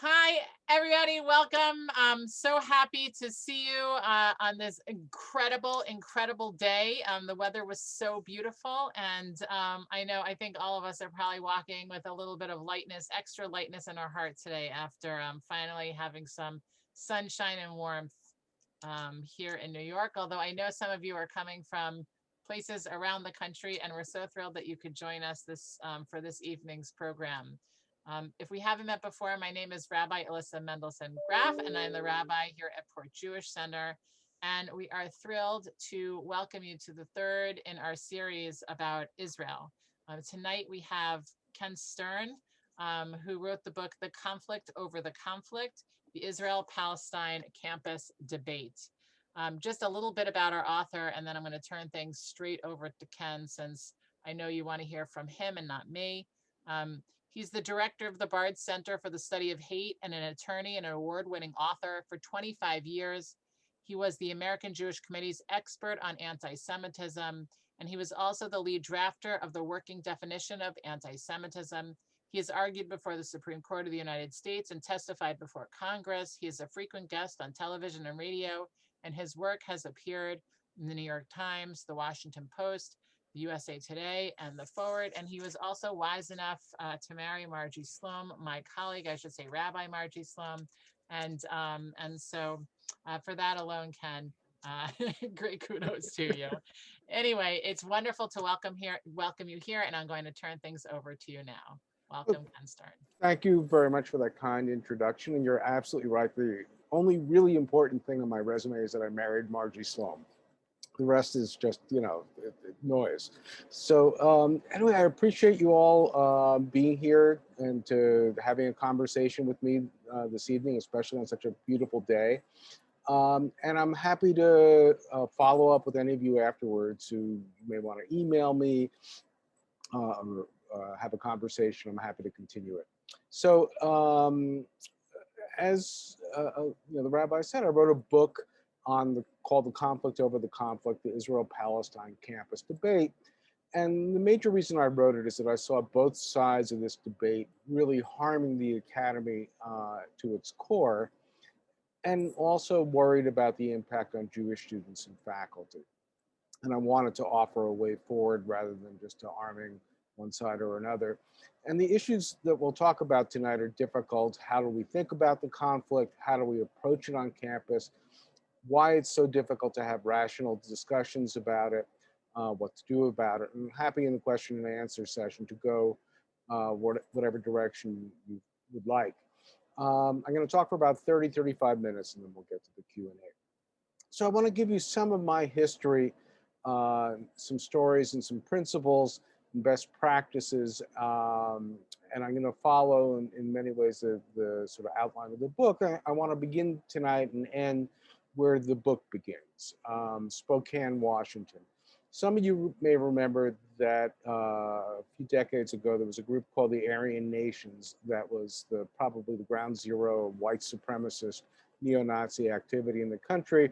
Hi, everybody. Welcome. I'm so happy to see you on this incredible day. The weather was so beautiful. And I think all of us are probably walking with a little bit of lightness, extra lightness in our heart today after finally having some sunshine and warmth here in New York. Although I know some of you are coming from places around the country, and we're so thrilled that you could join us for this evening's program. If we haven't met before, my name is Rabbi Alyssa Mendelson Graff, and I'm the rabbi here at Port Jewish Center. And we are thrilled to welcome you to the third in our series about Israel. Tonight we have Ken Stern, who wrote the book, The Conflict Over the Conflict, the Israel-Palestine Campus Debate. Just a little bit about our author, and then I'm going to turn things straight over to Ken, since I know you want to hear from him and not me. He's the director of the Bard Center for the Study of Hate and an attorney and an award-winning author for 25 years. He was the American Jewish Committee's expert on anti-Semitism, and he was also the lead drafter of the working definition of anti-Semitism. He has argued before the Supreme Court of the United States and testified before Congress. He is a frequent guest on television and radio, and his work has appeared in the New York Times, the Washington Post, the USA Today, and the Forward. And he was also wise enough to marry Margie Sloan, my colleague, I should say Rabbi Margie Sloan. And so for that alone, Ken, great kudos to you. Anyway, it's wonderful to welcome you here, and I'm going to turn things over to you now. Welcome, Ken Stern. Thank you very much for that kind introduction. And you're absolutely right. The only really important thing on my resume is that I married Margie Sloan. The rest is just, noise. So anyway, I appreciate you all being here and to having a conversation with me this evening, especially on such a beautiful day. And I'm happy to follow up with any of you afterwards who may want to email me or have a conversation. I'm happy to continue it. So as the rabbi said, I wrote a book called The Conflict Over the Conflict, the Israel-Palestine Campus Debate. And the major reason I wrote it is that I saw both sides of this debate really harming the academy to its core, and also worried about the impact on Jewish students and faculty. And I wanted to offer a way forward rather than just to arming one side or another. And the issues that we'll talk about tonight are difficult. How do we think about the conflict? How do we approach it on campus? Why it's so difficult to have rational discussions about it, what to do about it. And I'm happy in the question and answer session to go whatever direction you would like. I'm going to talk for about 30, 35 minutes, and then we'll get to the Q&A. So I want to give you some of my history, some stories and some principles and best practices. And I'm going to follow in many ways the sort of outline of the book. I want to begin tonight and end where the book begins, Spokane, Washington. Some of you may remember that a few decades ago, there was a group called the Aryan Nations that was probably the ground zero of white supremacist neo-Nazi activity in the country.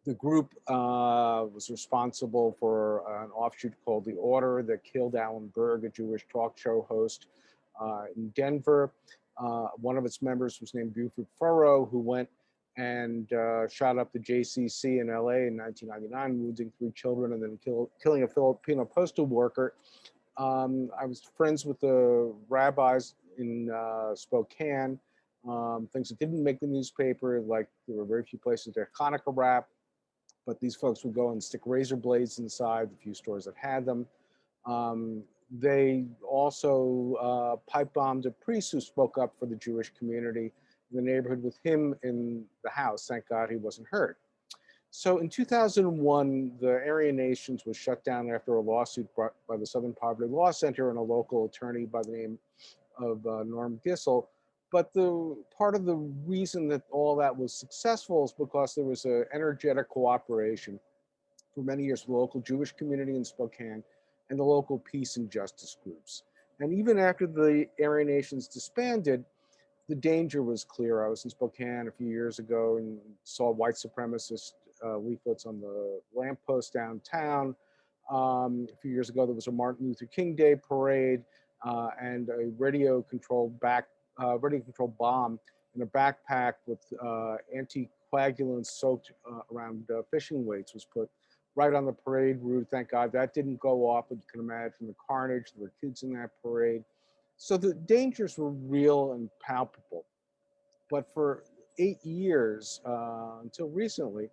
The group was responsible for an offshoot called The Order that killed Alan Berg, a Jewish talk show host in Denver. One of its members was named Buford Furrow, who went and shot up the JCC in LA in 1999, wounding 3 children and then killing a Filipino postal worker. I was friends with the rabbis in Spokane. Things that didn't make the newspaper, like there were very few places that had Hanukkah wrap, but these folks would go and stick razor blades inside the few stores that had them. They also pipe bombed a priest who spoke up for the Jewish community in the neighborhood with him in the house. Thank God he wasn't hurt. So in 2001, the Aryan Nations was shut down after a lawsuit brought by the Southern Poverty Law Center and a local attorney by the name of Norm Gissel. But the part of the reason that all that was successful is because there was an energetic cooperation for many years with the local Jewish community in Spokane and the local peace and justice groups. And even after the Aryan Nations disbanded, the danger was clear. I was in Spokane a few years ago and saw white supremacist leaflets on the lamppost downtown. A few years ago, there was a Martin Luther King Day parade and a radio-controlled ready to control bomb in a backpack with anticoagulants soaked around fishing weights was put right on the parade route. Thank God that didn't go off, but you can imagine the carnage. There were kids in that parade. So the dangers were real and palpable. But for 8 years, until recently,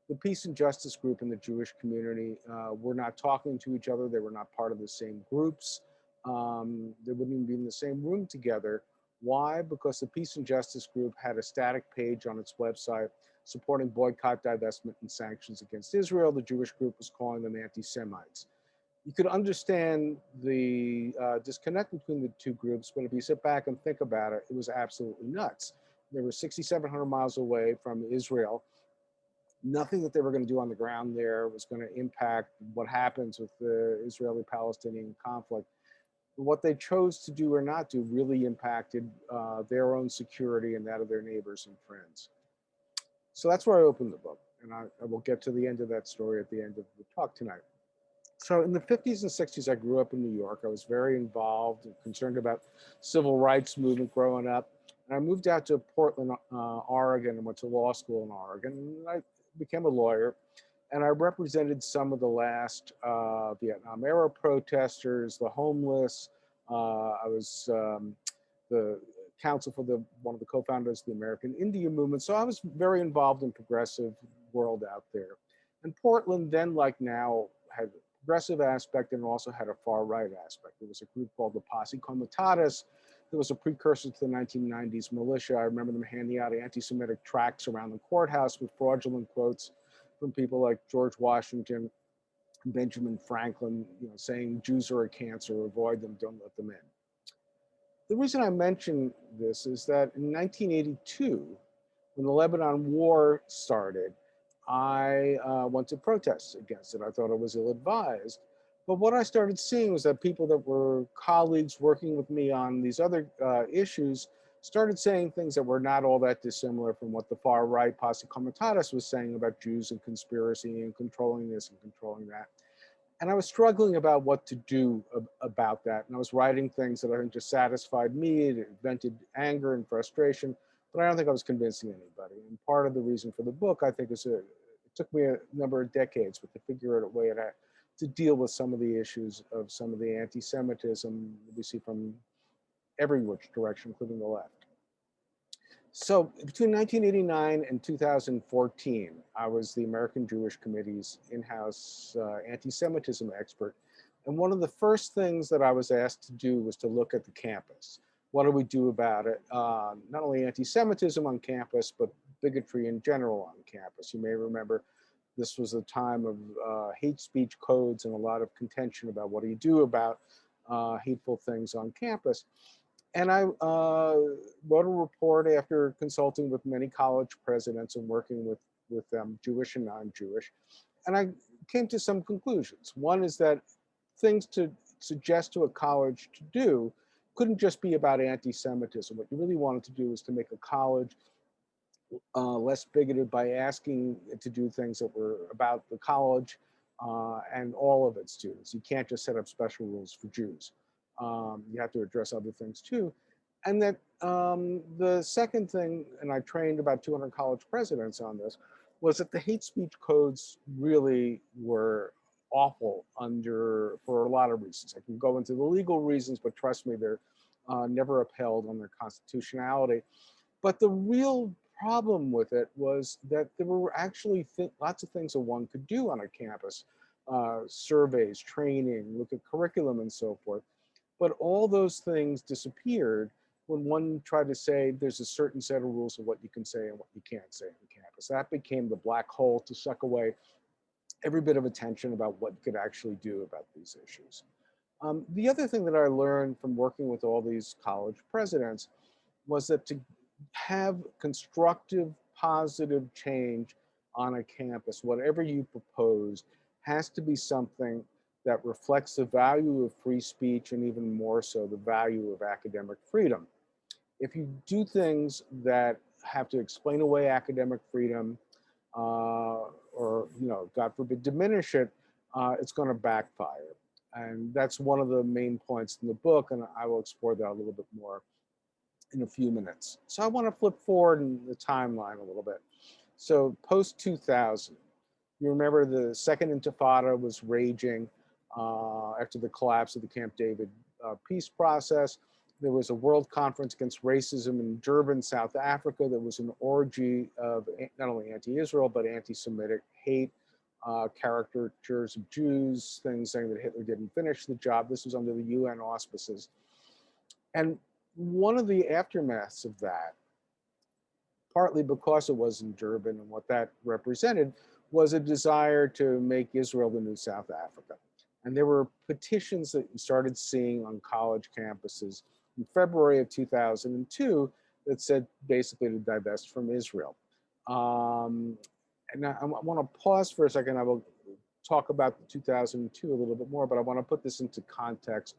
the peace and justice group in the Jewish community were not talking to each other. They were not part of the same groups. They wouldn't even be in the same room together. Why? Because the peace and justice group had a static page on its website supporting boycott, divestment, and sanctions against Israel. The Jewish group was calling them anti-Semites. You could understand the disconnect between the two groups, but if you sit back and think about it, it was absolutely nuts. They were 6,700 miles away from Israel. Nothing that they were going to do on the ground there was going to impact what happens with the Israeli-Palestinian conflict. What they chose to do or not do really impacted their own security and that of their neighbors and friends. So that's where I opened the book, and I will get to the end of that story at the end of the talk tonight. So in the 50s and 60s, I grew up in New York. I was very involved and concerned about civil rights movement growing up. And I moved out to Portland, Oregon, and went to law school in Oregon. And I became a lawyer. And I represented some of the last Vietnam era protesters, the homeless. I was the counsel for one of the co-founders of the American Indian movement. So I was very involved in progressive world out there. And Portland then, like now, had progressive aspect and also had a far right aspect. There was a group called the Posse Comitatus. There was a precursor to the 1990s militia. I remember them handing out anti-Semitic tracts around the courthouse with fraudulent quotes from people like George Washington, Benjamin Franklin, saying Jews are a cancer, avoid them, don't let them in. The reason I mention this is that in 1982, when the Lebanon War started, I went to protest against it. I thought it was ill-advised. But what I started seeing was that people that were colleagues working with me on these other issues started saying things that were not all that dissimilar from what the far right Posse Comitatus was saying about Jews and conspiracy and controlling this and controlling that. And I was struggling about what to do about that. And I was writing things that I think just satisfied me. It vented anger and frustration, but I don't think I was convincing anybody. And part of the reason for the book, I think, is it took me a number of decades to figure out a way to deal with some of the issues of some of the anti-Semitism we see from every which direction, including the left. So between 1989 and 2014, I was the American Jewish Committee's in-house anti-Semitism expert. And one of the first things that I was asked to do was to look at the campus. What do we do about it? Not only anti-Semitism on campus, but bigotry in general on campus. You may remember this was a time of hate speech codes and a lot of contention about what do you do about hateful things on campus. And I wrote a report after consulting with many college presidents and working with them, Jewish and non-Jewish. And I came to some conclusions. One is that things to suggest to a college to do couldn't just be about anti-Semitism. What you really wanted to do was to make a college less bigoted by asking it to do things that were about the college and all of its students. You can't just set up special rules for Jews. You have to address other things too. And that the second thing, and I trained about 200 college presidents on this, was that the hate speech codes really were awful for a lot of reasons. I can go into the legal reasons, but trust me, they're never upheld on their constitutionality. But the real problem with it was that there were actually lots of things that one could do on a campus, surveys, training, look at curriculum and so forth. But all those things disappeared when one tried to say there's a certain set of rules of what you can say and what you can't say on campus. That became the black hole to suck away every bit of attention about what you could actually do about these issues. The other thing that I learned from working with all these college presidents was that to have constructive, positive change on a campus, whatever you propose, has to be something that reflects the value of free speech and even more so the value of academic freedom. If you do things that have to explain away academic freedom or, God forbid, diminish it, it's going to backfire. And that's one of the main points in the book, and I will explore that a little bit more in a few minutes. So I want to flip forward in the timeline a little bit. So post 2000, you remember the Second Intifada was raging after the collapse of the Camp David peace process. There was a World Conference Against Racism in Durban, South Africa. That was an orgy of not only anti-Israel, but anti-Semitic hate, caricatures of Jews, things saying that Hitler didn't finish the job. This was under the UN auspices. And one of the aftermaths of that, partly because it was in Durban and what that represented, was a desire to make Israel the new South Africa. And there were petitions that you started seeing on college campuses in February of 2002 that said basically to divest from Israel. And I want to pause for a second. I will talk about the 2002 a little bit more, but I want to put this into context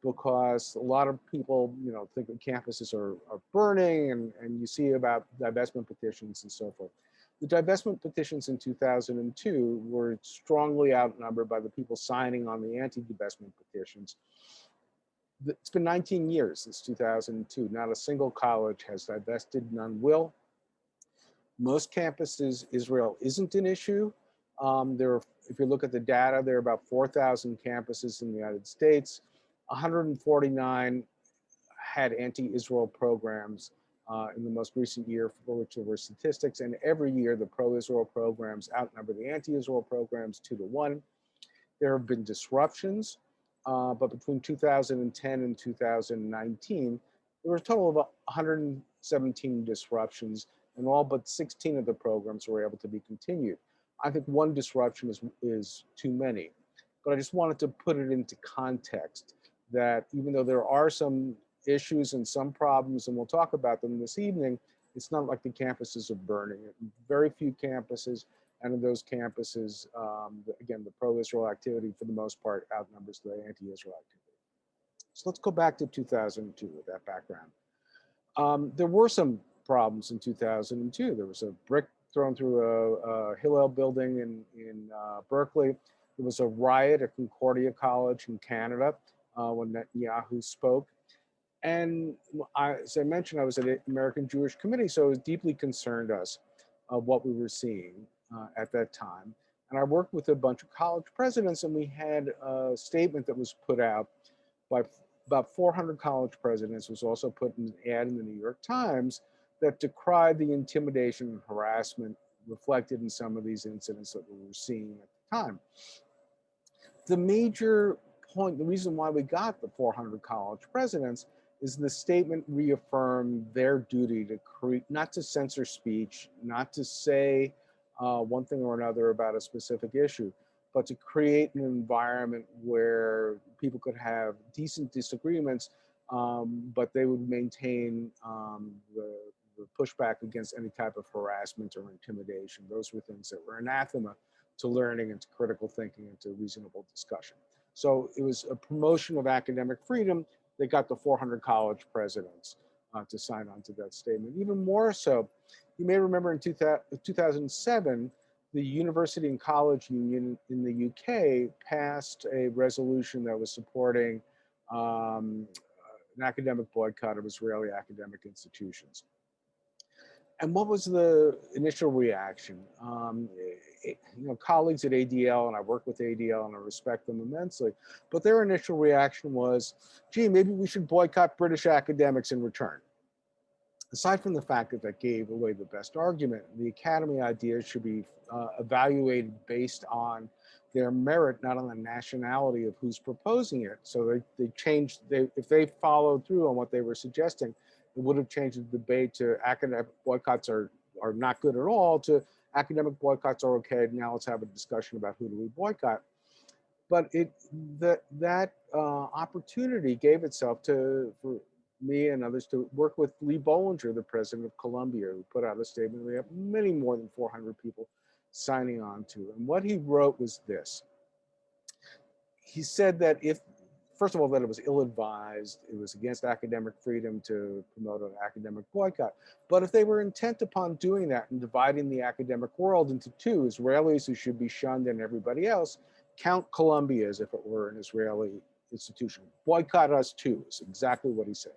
because a lot of people, think that campuses are burning, and you see about divestment petitions and so forth. The divestment petitions in 2002 were strongly outnumbered by the people signing on the anti-divestment petitions. It's been 19 years since 2002. Not a single college has divested, none will. Most campuses, Israel isn't an issue. If you look at the data, there are about 4,000 campuses in the United States. 149 had anti-Israel programs in the most recent year, for which there were statistics. And every year, the pro-Israel programs outnumber the anti-Israel programs 2-1. There have been disruptions, but between 2010 and 2019, there were a total of 117 disruptions, and all but 16 of the programs were able to be continued. I think one disruption is too many, but I just wanted to put it into context that even though there are some issues and some problems, and we'll talk about them this evening, it's not like the campuses are burning. Very few campuses, and in those campuses, again, the pro-Israel activity for the most part outnumbers the anti-Israel activity. So let's go back to 2002 with that background. There were some problems in 2002. There was a brick thrown through a Hillel building in Berkeley. There was a riot at Concordia College in Canada when Netanyahu spoke. And as I mentioned, I was at the American Jewish Committee, so it was deeply concerned us of what we were seeing at that time. And I worked with a bunch of college presidents, and we had a statement that was put out by about 400 college presidents. It was also put in an ad in the New York Times that decried the intimidation and harassment reflected in some of these incidents that we were seeing at the time. The major point, the reason why we got the 400 college presidents, is the statement reaffirmed their duty to create, not to censor speech, not to say one thing or another about a specific issue, but to create an environment where people could have decent disagreements, but they would maintain the pushback against any type of harassment or intimidation. Those were things that were anathema to learning and to critical thinking and to reasonable discussion. So it was a promotion of academic freedom that got the 400 college presidents to sign on to that statement. Even more so, you may remember in 2007, the University and College Union in the UK passed a resolution that was supporting an academic boycott of Israeli academic institutions. And what was the initial reaction? Colleagues at ADL, and I work with ADL and I respect them immensely, but their initial reaction was, gee, maybe we should boycott British academics in return. Aside from the fact that that gave away the best argument, the academy ideas should be evaluated based on their merit, not on the nationality of who's proposing it. So they changed, if they followed through on what they were suggesting, it would have changed the debate to academic boycotts are not good at all to academic boycotts are okay. Now let's have a discussion about who do we boycott. But that opportunity gave itself for me and others to work with Lee Bollinger, the president of Columbia, who put out a statement. We have many more than 400 people signing on to. And what he wrote was this. He said that first of all, that it was ill-advised, it was against academic freedom to promote an academic boycott. But if they were intent upon doing that and dividing the academic world into two, Israelis who should be shunned and everybody else, count Columbia as if it were an Israeli institution. Boycott us too, is exactly what he said.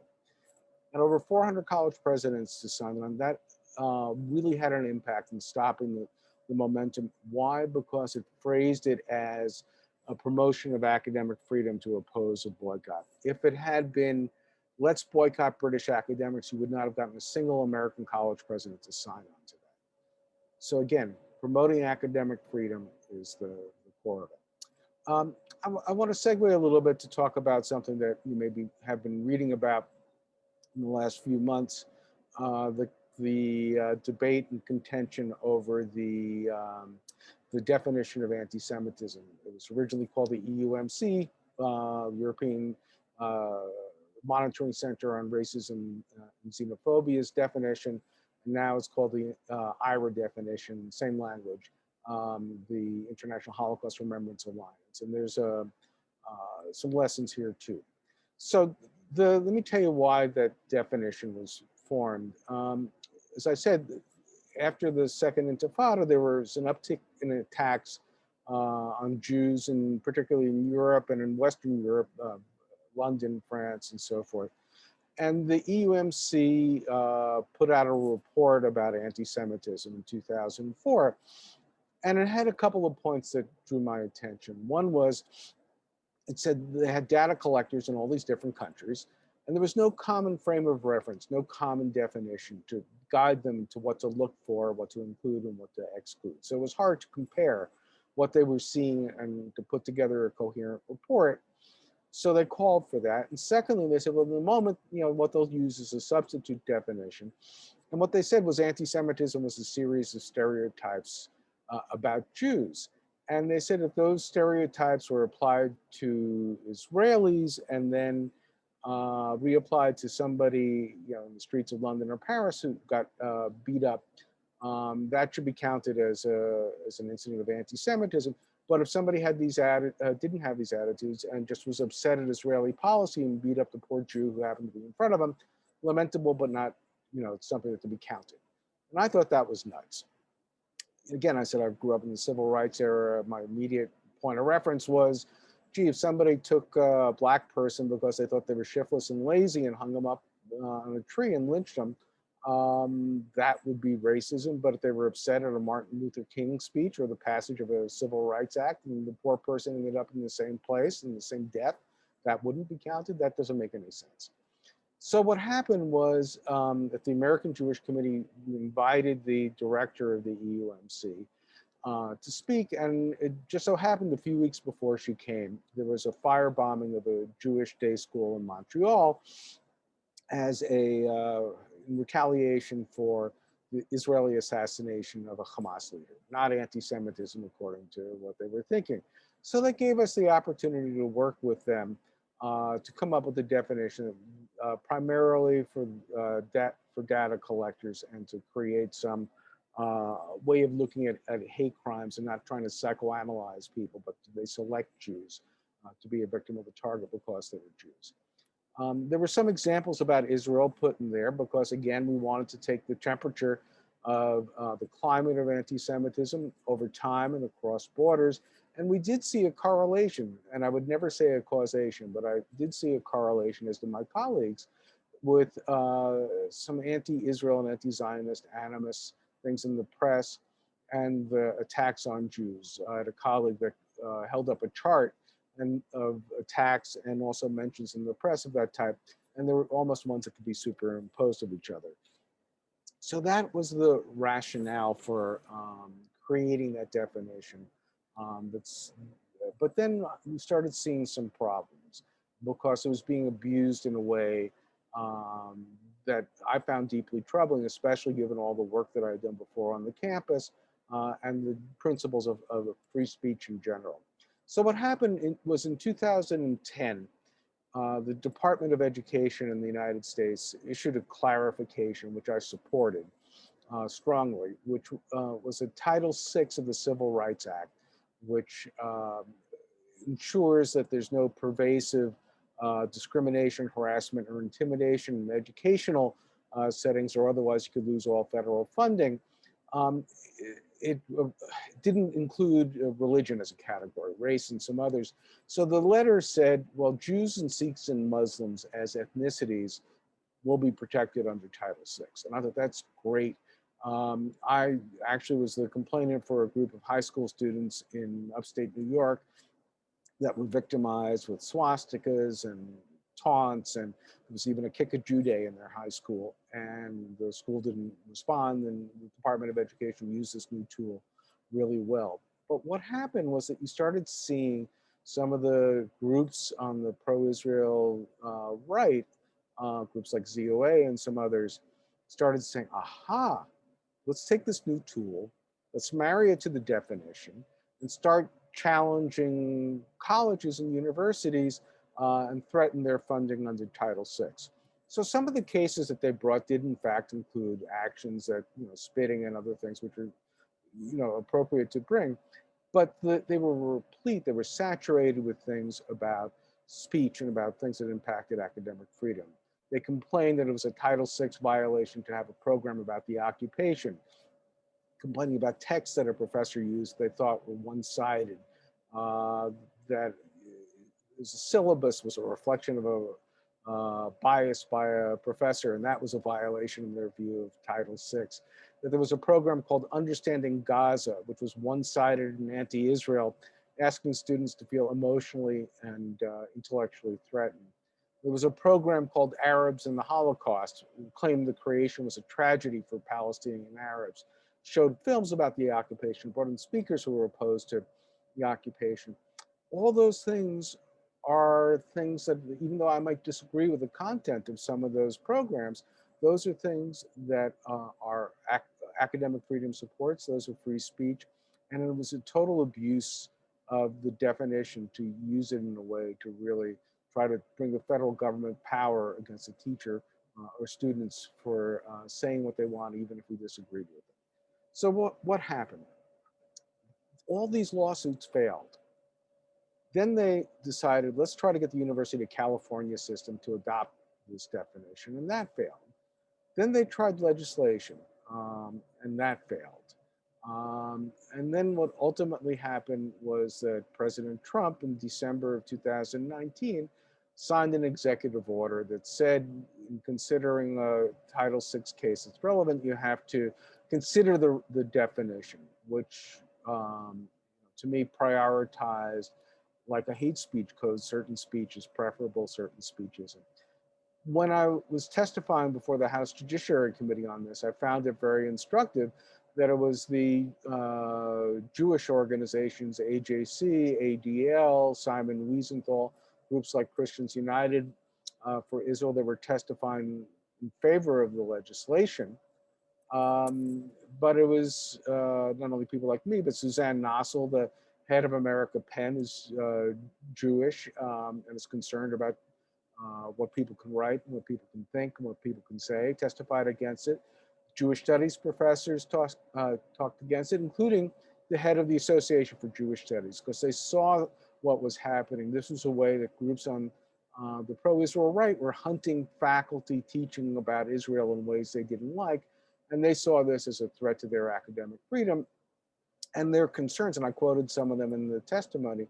and over 400 college presidents to sign on. That really had an impact in stopping the momentum. Why? Because it phrased it as a promotion of academic freedom to oppose a boycott. If it had been, let's boycott British academics, you would not have gotten a single American college president to sign on to that. So again, promoting academic freedom is the core of it. I want to segue a little bit to talk about something that you maybe have been reading about in the last few months, the debate and contention over the definition of anti-Semitism. It was originally called the EUMC, European Monitoring Center on Racism and Xenophobia's definition. And now it's called the IRA definition, same language, the International Holocaust Remembrance Alliance. And there's some lessons here too. So let me tell you why that definition was formed. As I said, after the Second Intifada, there was an uptick in attacks on Jews, and particularly in Europe and in Western Europe, London, France, and so forth. And the EUMC put out a report about anti-Semitism in 2004. And it had a couple of points that drew my attention. One was, it said they had data collectors in all these different countries, and there was no common frame of reference, no common definition to guide them to what to look for, what to include, and what to exclude. So it was hard to compare what they were seeing and to put together a coherent report. So they called for that. And secondly, they said, well, in the moment, what they'll use is a substitute definition. And what they said was anti-Semitism was a series of stereotypes about Jews. And they said if those stereotypes were applied to Israelis and then reapplied to somebody in the streets of London or Paris who got beat up, that should be counted as an incident of anti-Semitism. But if somebody had didn't have these attitudes and just was upset at Israeli policy and beat up the poor Jew who happened to be in front of him, lamentable, but not, something that can be counted. And I thought that was nuts. Again, I said I grew up in the civil rights era. My immediate point of reference was, gee, if somebody took a black person because they thought they were shiftless and lazy and hung them up on a tree and lynched them, that would be racism. But if they were upset at a Martin Luther King speech or the passage of a Civil Rights Act and the poor person ended up in the same place, in the same death, that wouldn't be counted. That doesn't make any sense. So what happened was that the American Jewish Committee invited the director of the EUMC to speak, and it just so happened a few weeks before she came, there was a firebombing of a Jewish day school in Montreal as in retaliation for the Israeli assassination of a Hamas leader, not anti-Semitism according to what they were thinking. So that gave us the opportunity to work with them to come up with a definition primarily for data collectors and to create some way of looking at hate crimes and not trying to psychoanalyze people, but they select Jews to be a victim of a target because they were Jews. There were some examples about Israel put in there because, again, we wanted to take the temperature of the climate of anti-Semitism over time and across borders. And we did see a correlation, and I would never say a causation, but I did see a correlation, as did my colleagues, with some anti-Israel and anti-Zionist animus things in the press and the attacks on Jews. I had a colleague that held up a chart of attacks and also mentions in the press of that type, and there were almost ones that could be superimposed of each other. So that was the rationale for creating that definition. But then we started seeing some problems because it was being abused in a way that I found deeply troubling, especially given all the work that I had done before on the campus and the principles of free speech in general. So what happened was in 2010, the Department of Education in the United States issued a clarification, which I supported strongly, which was a Title VI of the Civil Rights Act, which ensures that there's no pervasive discrimination, harassment, or intimidation in educational settings, or otherwise you could lose all federal funding. It didn't include religion as a category, race and some others. So the letter said, well, Jews and Sikhs and Muslims as ethnicities will be protected under Title VI. And I thought that's great. I actually was the complainant for a group of high school students in upstate New York that were victimized with swastikas and taunts, and there was even a kick a Jew day in their high school, and the school didn't respond, and the Department of Education used this new tool really well. But what happened was that you started seeing some of the groups on the pro-Israel right, groups like ZOA and some others, started saying, aha, let's take this new tool, let's marry it to the definition, and start challenging colleges and universities and threaten their funding under Title VI. So some of the cases that they brought did in fact include actions that, spitting and other things which are, appropriate to bring, but they were replete, they were saturated with things about speech and about things that impacted academic freedom. They complained that it was a Title VI violation to have a program about the occupation, complaining about texts that a professor used they thought were one-sided, that the syllabus was a reflection of a bias by a professor, and that was a violation in their view of Title VI. That there was a program called Understanding Gaza, which was one-sided and anti-Israel, asking students to feel emotionally and intellectually threatened. There was a program called Arabs in the Holocaust, who claimed the creation was a tragedy for Palestinian Arabs, showed films about the occupation, brought in speakers who were opposed to the occupation. All those things are things that, even though I might disagree with the content of some of those programs, those are things that are academic freedom supports, those are free speech, and it was a total abuse of the definition to use it in a way to really try to bring the federal government power against a teacher or students for saying what they want, even if we disagreed with it. So what happened? All these lawsuits failed. Then they decided, let's try to get the University of California system to adopt this definition, and that failed. Then they tried legislation, and that failed. And then what ultimately happened was that President Trump in December of 2019 signed an executive order that said, in considering a Title VI case that's relevant, you have to consider the definition, which to me prioritized, like a hate speech code, certain speech is preferable, certain speech isn't. When I was testifying before the House Judiciary Committee on this, I found it very instructive that it was the Jewish organizations, AJC, ADL, Simon Wiesenthal, groups like Christians United for Israel, that were testifying in favor of the legislation. But it was not only people like me, but Suzanne Nossel, the head of America Penn, is Jewish and is concerned about what people can write, and what people can think, and what people can say, testified against it. Jewish studies professors talked against it, including the head of the Association for Jewish Studies, because they saw what was happening. This was a way that groups on the pro-Israel right were hunting faculty teaching about Israel in ways they didn't like, and they saw this as a threat to their academic freedom and their concerns. And I quoted some of them in the testimony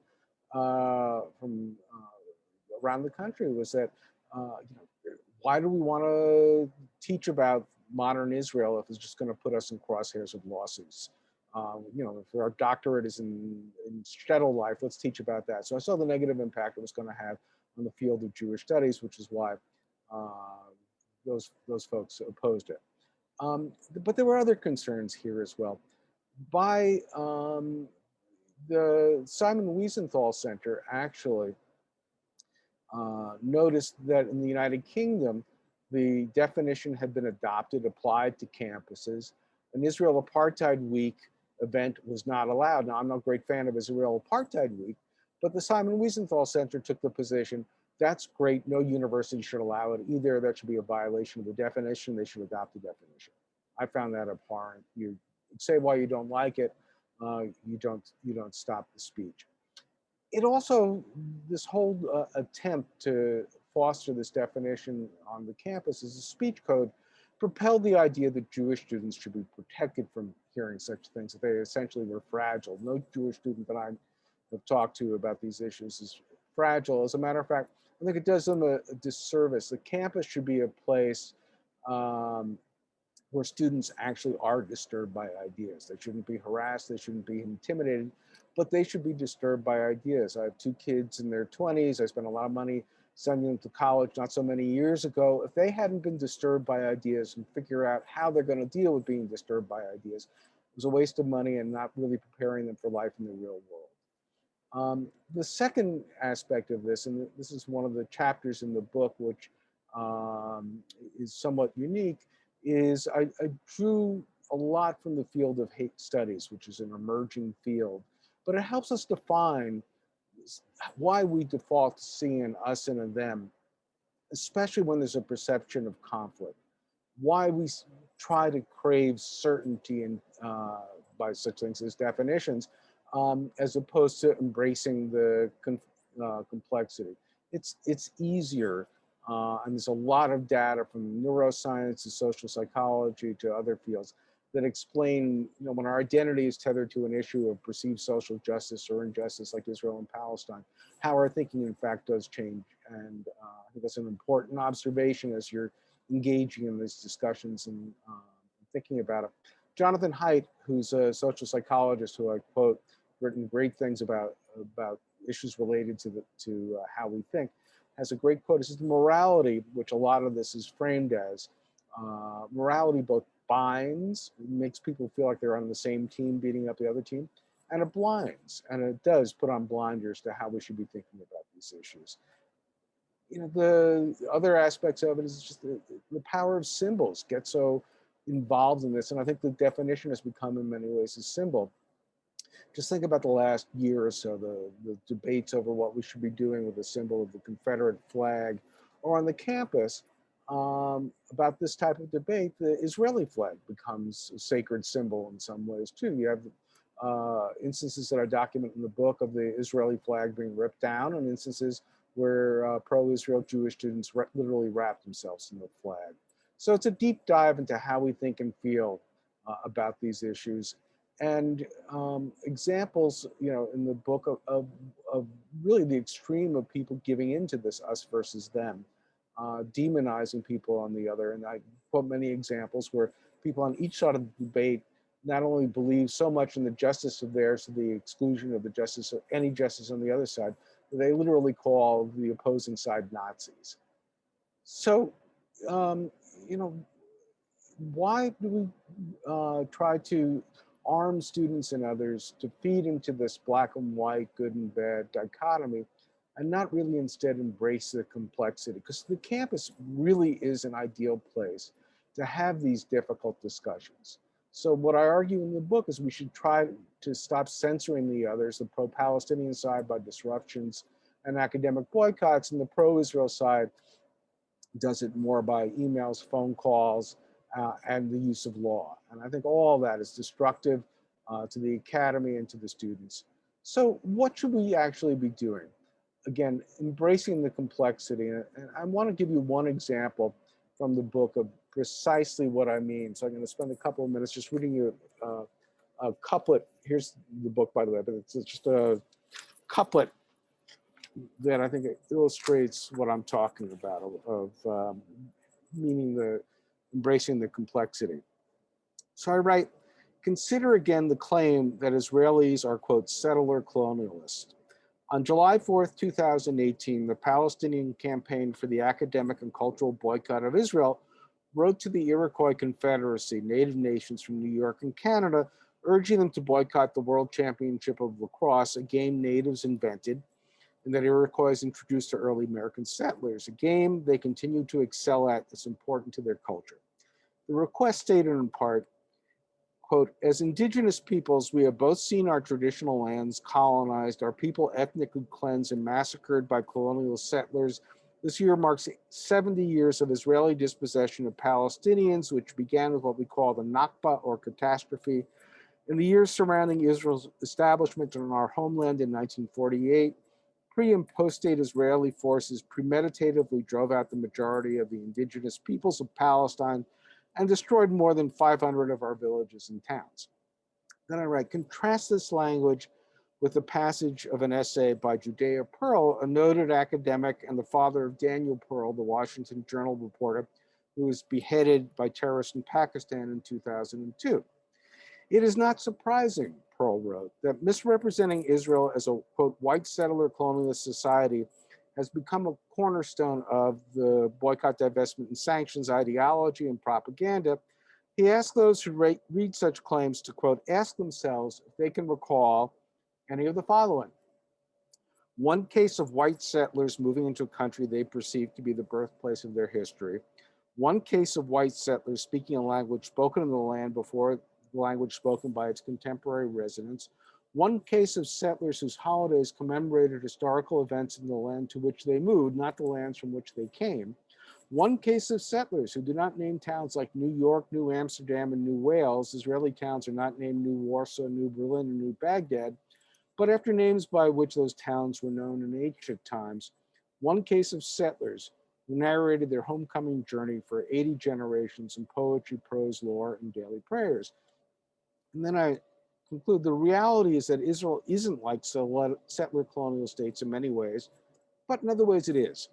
from around the country, was that, why do we want to teach about modern Israel if it's just going to put us in crosshairs of lawsuits? If our doctorate is in shtetl life, let's teach about that. So I saw the negative impact it was going to have on the field of Jewish studies, which is why those folks opposed it. But there were other concerns here as well. By the Simon Wiesenthal Center actually noticed that in the United Kingdom, the definition had been adopted, applied to campuses. An Israel Apartheid Week event was not allowed. Now, I'm not a great fan of Israel Apartheid Week, but the Simon Wiesenthal Center took the position, that's great, no university should allow it either. That should be a violation of the definition. They should adopt the definition. I found that abhorrent. You say why you don't like it, you don't stop the speech. It also, this whole attempt to foster this definition on the campus as a speech code propelled the idea that Jewish students should be protected from hearing such things, that they essentially were fragile. No Jewish student that I have talked to about these issues is fragile. As a matter of fact, I think it does them a disservice. The campus should be a place um, where students actually are disturbed by ideas. They shouldn't be harassed, they shouldn't be intimidated, but they should be disturbed by ideas. I have two kids in their 20s. I spent a lot of money sending them to college not so many years ago. If they hadn't been disturbed by ideas and figure out how they're going to deal with being disturbed by ideas, it was a waste of money and not really preparing them for life in the real world. The second aspect of this, and this is one of the chapters in the book which is somewhat unique, is I drew a lot from the field of hate studies, which is an emerging field, but it helps us define why we default to seeing an us and a them, especially when there's a perception of conflict, why we try to crave certainty and by such things as definitions, as opposed to embracing the complexity. It's easier, and there's a lot of data from neuroscience to social psychology to other fields that explain, when our identity is tethered to an issue of perceived social justice or injustice like Israel and Palestine, how our thinking in fact does change. And I think that's an important observation as you're engaging in these discussions and thinking about it. Jonathan Haidt, who's a social psychologist who I quote, written great things about issues related to how we think, has a great quote. It says, morality, which a lot of this is framed as, morality both binds, makes people feel like they're on the same team beating up the other team, and it blinds, and it does put on blinders to how we should be thinking about these issues. The other aspects of it is just the power of symbols get so involved in this, and I think the definition has become in many ways a symbol. Just think about the last year or so, the debates over what we should be doing with the symbol of the Confederate flag, or on the campus, about this type of debate, the Israeli flag becomes a sacred symbol in some ways too. You have instances that I document in the book of the Israeli flag being ripped down, and instances where pro-Israel Jewish students literally wrap themselves in the flag. So it's a deep dive into how we think and feel about these issues. And examples, in the book of really the extreme of people giving into this us versus them, demonizing people on the other. And I quote many examples where people on each side of the debate not only believe so much in the justice of theirs to the exclusion of the justice of any justice on the other side, they literally call the opposing side Nazis. So, why do we try to arm students and others to feed into this black and white, good and bad dichotomy, and not really instead embrace the complexity? Because the campus really is an ideal place to have these difficult discussions. So what I argue in the book is we should try to stop censoring the others, the pro-Palestinian side by disruptions and academic boycotts, and the pro-Israel side does it more by emails, phone calls, and the use of law. And I think all that is destructive to the academy and to the students. So what should we actually be doing? Again, embracing the complexity. And I want to give you one example from the book of precisely what I mean. So I'm going to spend a couple of minutes just reading you a couplet. Here's the book, by the way, but it's just a couplet that I think it illustrates what I'm talking about of meaning embracing the complexity. So I write, consider again the claim that Israelis are, quote, settler colonialists. On July 4th, 2018, the Palestinian Campaign for the Academic and Cultural Boycott of Israel wrote to the Iroquois Confederacy, Native nations from New York and Canada, urging them to boycott the World Championship of Lacrosse, a game natives invented and that Iroquois introduced to early American settlers, a game they continue to excel at that's important to their culture. The request stated in part, quote, as indigenous peoples, we have both seen our traditional lands colonized, our people ethnically cleansed and massacred by colonial settlers. This year marks 70 years of Israeli dispossession of Palestinians, which began with what we call the Nakba, or catastrophe. In the years surrounding Israel's establishment on our homeland in 1948, pre- and post-state Israeli forces premeditatively drove out the majority of the indigenous peoples of Palestine and destroyed more than 500 of our villages and towns. Then I write, contrast this language with the passage of an essay by Judea Pearl, a noted academic and the father of Daniel Pearl, the Washington Journal reporter, who was beheaded by terrorists in Pakistan in 2002. It is not surprising, Pearl wrote, that misrepresenting Israel as a, quote, white settler colonialist society has become a cornerstone of the boycott, divestment, and sanctions ideology and propaganda. He asked those who read such claims to, quote, ask themselves if they can recall any of the following. One case of white settlers moving into a country they perceive to be the birthplace of their history. One case of white settlers speaking a language spoken in the land before the language spoken by its contemporary residents. One case of settlers whose holidays commemorated historical events in the land to which they moved, not the lands from which they came. One case of settlers who do not name towns like New York, New Amsterdam, and New Wales. Israeli towns are not named New Warsaw, New Berlin, and New Baghdad, but after names by which those towns were known in ancient times. One case of settlers who narrated their homecoming journey for 80 generations in poetry, prose, lore, and daily prayers. And then I conclude, the reality is that Israel isn't like settler colonial states in many ways, but in other ways it is.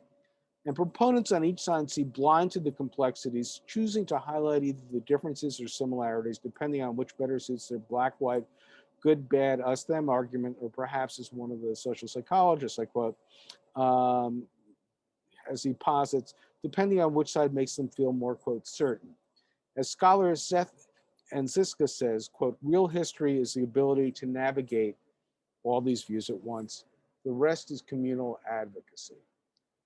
And proponents on each side seem blind to the complexities, choosing to highlight either the differences or similarities, depending on which better suits their black, white, good, bad, us, them argument, or perhaps as one of the social psychologists I quote, as he posits, depending on which side makes them feel more, quote, certain. As scholar Seth and Ziska says, quote, real history is the ability to navigate all these views at once. The rest is communal advocacy.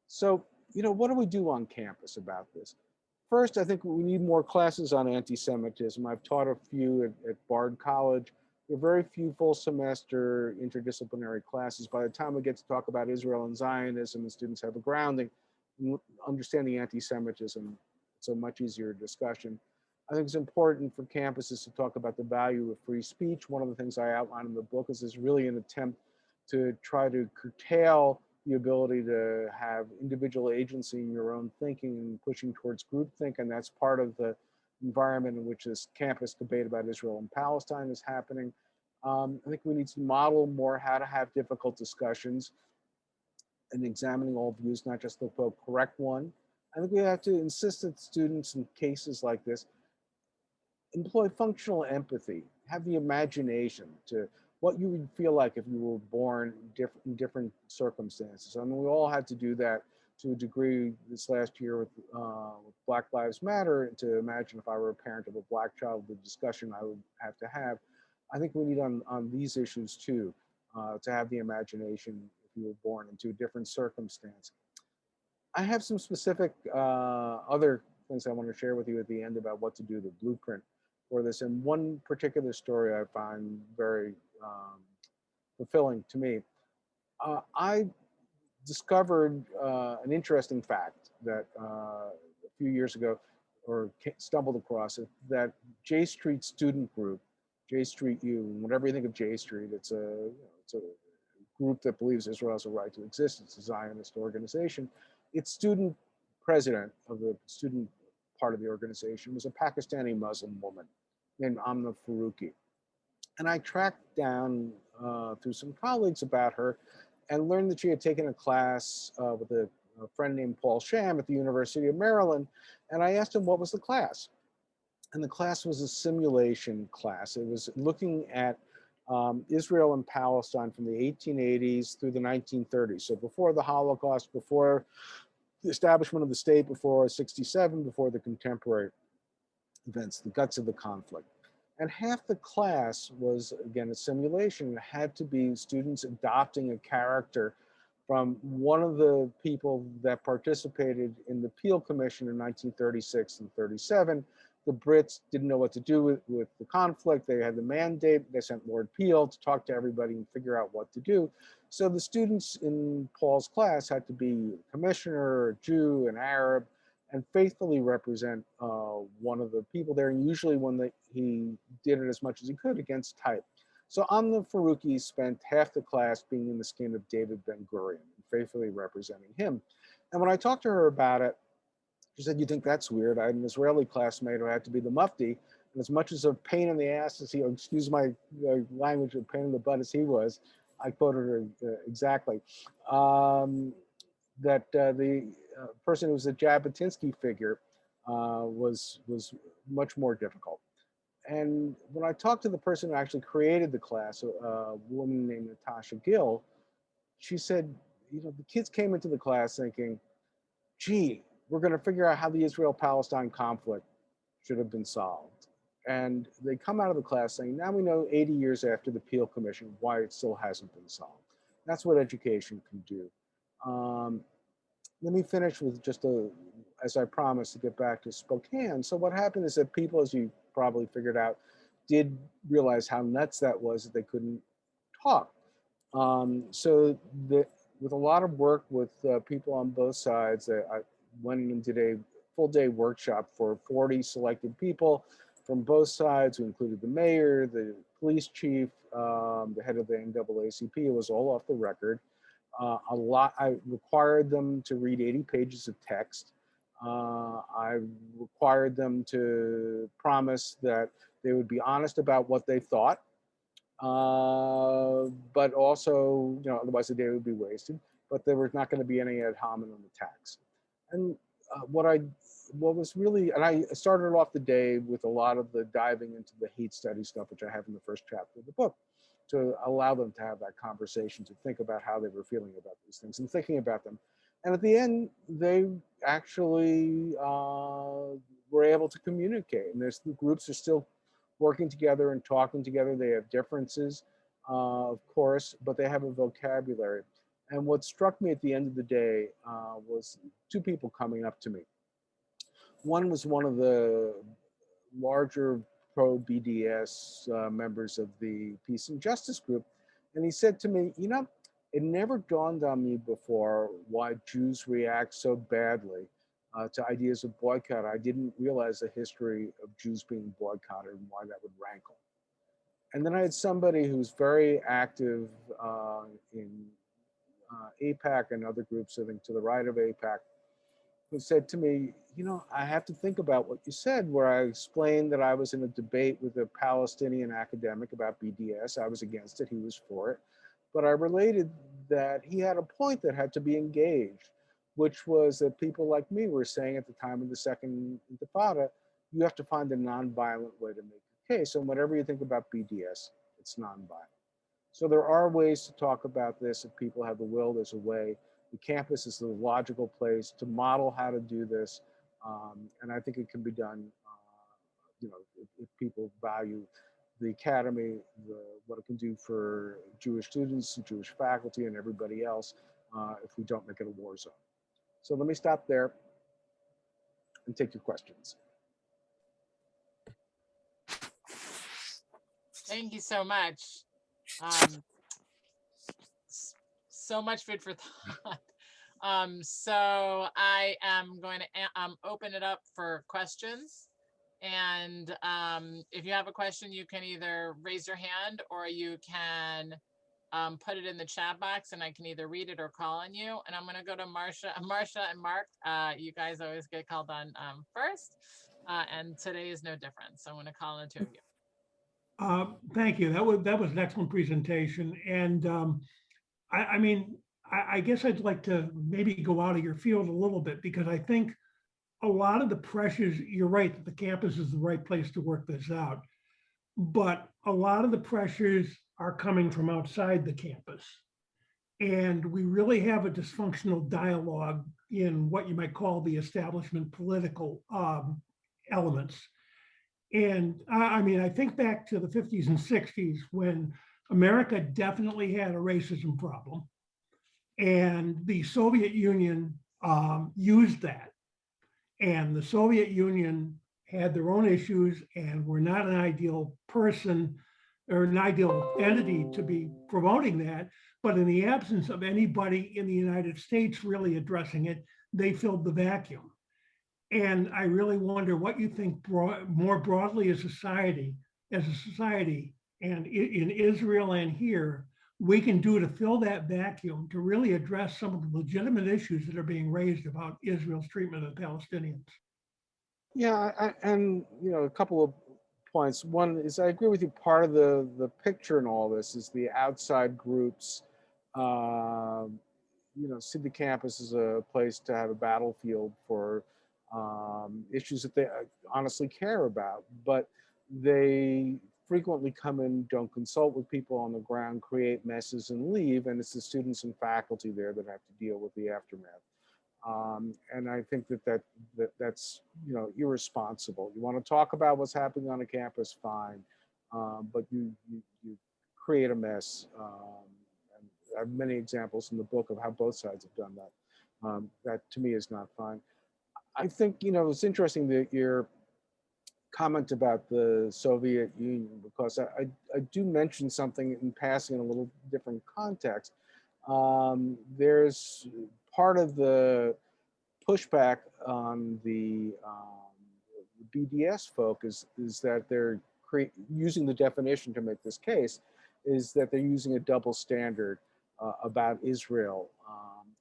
So, what do we do on campus about this? First, I think we need more classes on anti-Semitism. I've taught a few at Bard College. There are very few full semester interdisciplinary classes. By the time we get to talk about Israel and Zionism, and students have a grounding, understanding anti-Semitism, it's a much easier discussion. I think it's important for campuses to talk about the value of free speech. One of the things I outline in the book is really an attempt to try to curtail the ability to have individual agency in your own thinking and pushing towards groupthink, and that's part of the environment in which this campus debate about Israel and Palestine is happening. I think we need to model more how to have difficult discussions and examining all views, not just the quote correct one. I think we have to insist that students in cases like this employ functional empathy, have the imagination to what you would feel like if you were born in different circumstances. I mean, we all had to do that to a degree this last year with Black Lives Matter, and to imagine if I were a parent of a black child, the discussion I would have to have. I think we need on these issues too, to have the imagination if you were born into a different circumstance. I have some specific other things I want to share with you at the end about what to do, the blueprint for this. And one particular story I find very fulfilling to me. I discovered an interesting fact that a few years ago, or stumbled across it, that J Street student group, J Street U, whatever you think of J Street, it's a group that believes Israel has a right to exist. It's a Zionist organization. Its student president of the student part of the organization was a Pakistani Muslim woman named Amna Faruqi. And I tracked down through some colleagues about her and learned that she had taken a class with a friend named Paul Sham at the University of Maryland. And I asked him what was the class. And the class was a simulation class. It was looking at Israel and Palestine from the 1880s through the 1930s. So before the Holocaust, before the establishment of the state, before 67, before the contemporary events, the guts of the conflict. And half the class was, again, a simulation. It had to be students adopting a character from one of the people that participated in the Peel Commission in 1936 and 37. The Brits didn't know what to do with the conflict. They had the mandate. They sent Lord Peel to talk to everybody and figure out what to do. So the students in Paul's class had to be a commissioner, a Jew, an Arab, and faithfully represent one of the people there. And usually when he did it as much as he could against type. So Amna Faruqi spent half the class being in the skin of David Ben-Gurion, faithfully representing him. And when I talked to her about it, she said, "You think that's weird? I had an Israeli classmate who had to be the mufti, and as much as a pain in the ass as he, excuse my language, a pain in the butt as he was, I quoted her exactly, that the person who was a Jabotinsky figure was much more difficult. And when I talked to the person who actually created the class, a woman named Natasha Gill, she said, the kids came into the class thinking, gee, we're going to figure out how the Israel-Palestine conflict should have been solved. And they come out of the class saying, now we know 80 years after the Peel Commission why it still hasn't been solved. That's what education can do. Let me finish with just as I promised, to get back to Spokane. So what happened is that people, as you probably figured out, did realize how nuts that was, that they couldn't talk. With a lot of work with people on both sides, I went and did a full day workshop for 40 selected people from both sides, who included the mayor, the police chief, the head of the NAACP. It was all off the record. I required them to read 80 pages of text. I required them to promise that they would be honest about what they thought, but also, otherwise the day would be wasted. But there was not going to be any ad hominem attacks. And what was really, and I started off the day with a lot of the diving into the hate study stuff, which I have in the first chapter of the book, to allow them to have that conversation, to think about how they were feeling about these things and thinking about them. And at the end, they actually were able to communicate. And the groups are still working together and talking together. They have differences, of course, but they have a vocabulary. And what struck me at the end of the day was two people coming up to me. One was one of the larger pro-BDS members of the Peace and Justice Group. And he said to me, it never dawned on me before why Jews react so badly to ideas of boycott. I didn't realize the history of Jews being boycotted and why that would rankle. And then I had somebody who's very active in AIPAC and other groups, I think to the right of AIPAC, who said to me, I have to think about what you said, where I explained that I was in a debate with a Palestinian academic about BDS. I was against it, he was for it. But I related that he had a point that had to be engaged, which was that people like me were saying at the time of the Second Intifada, you have to find a nonviolent way to make the case. And whatever you think about BDS, it's nonviolent. So there are ways to talk about this. If people have the will, there's a way. The campus is the logical place to model how to do this. And I think it can be done, if people value the academy, what it can do for Jewish students, Jewish faculty, and everybody else, if we don't make it a war zone. So let me stop there and take your questions. Thank you so much. So much food for thought. So I am going to open it up for questions. And if you have a question, you can either raise your hand or you can put it in the chat box and I can either read it or call on you. And I'm going to go to Marcia and Mark. You guys always get called on first. And today is no different. So I'm going to call on the two of you. Thank you. That was an excellent presentation. And I guess I'd like to maybe go out of your field a little bit, because I think a lot of the pressures, you're right that the campus is the right place to work this out, but a lot of the pressures are coming from outside the campus. And we really have a dysfunctional dialogue in what you might call the establishment political elements. And I think back to the 50s and 60s when America definitely had a racism problem. And the Soviet Union used that. And the Soviet Union had their own issues and were not an ideal person or an ideal entity to be promoting that. But in the absence of anybody in the United States really addressing it, they filled the vacuum. And I really wonder what you think more broadly as a society, and in Israel and here, we can do to fill that vacuum to really address some of the legitimate issues that are being raised about Israel's treatment of Palestinians. Yeah, and a couple of points. One is I agree with you. Part of the picture in all this is the outside groups, um, see the campus as a place to have a battlefield for issues that they honestly care about, but they frequently come in, don't consult with people on the ground, create messes and leave, and it's the students and faculty there that have to deal with the aftermath. And I think that's irresponsible. You want to talk about what's happening on a campus, fine, but you create a mess. And I have many examples in the book of how both sides have done that. That to me is not fine. I think it's interesting that your comment about the Soviet Union, because I do mention something in passing in a little different context. There's part of the pushback on the BDS folk is that they're using the definition to make this case, is that they're using a double standard about Israel.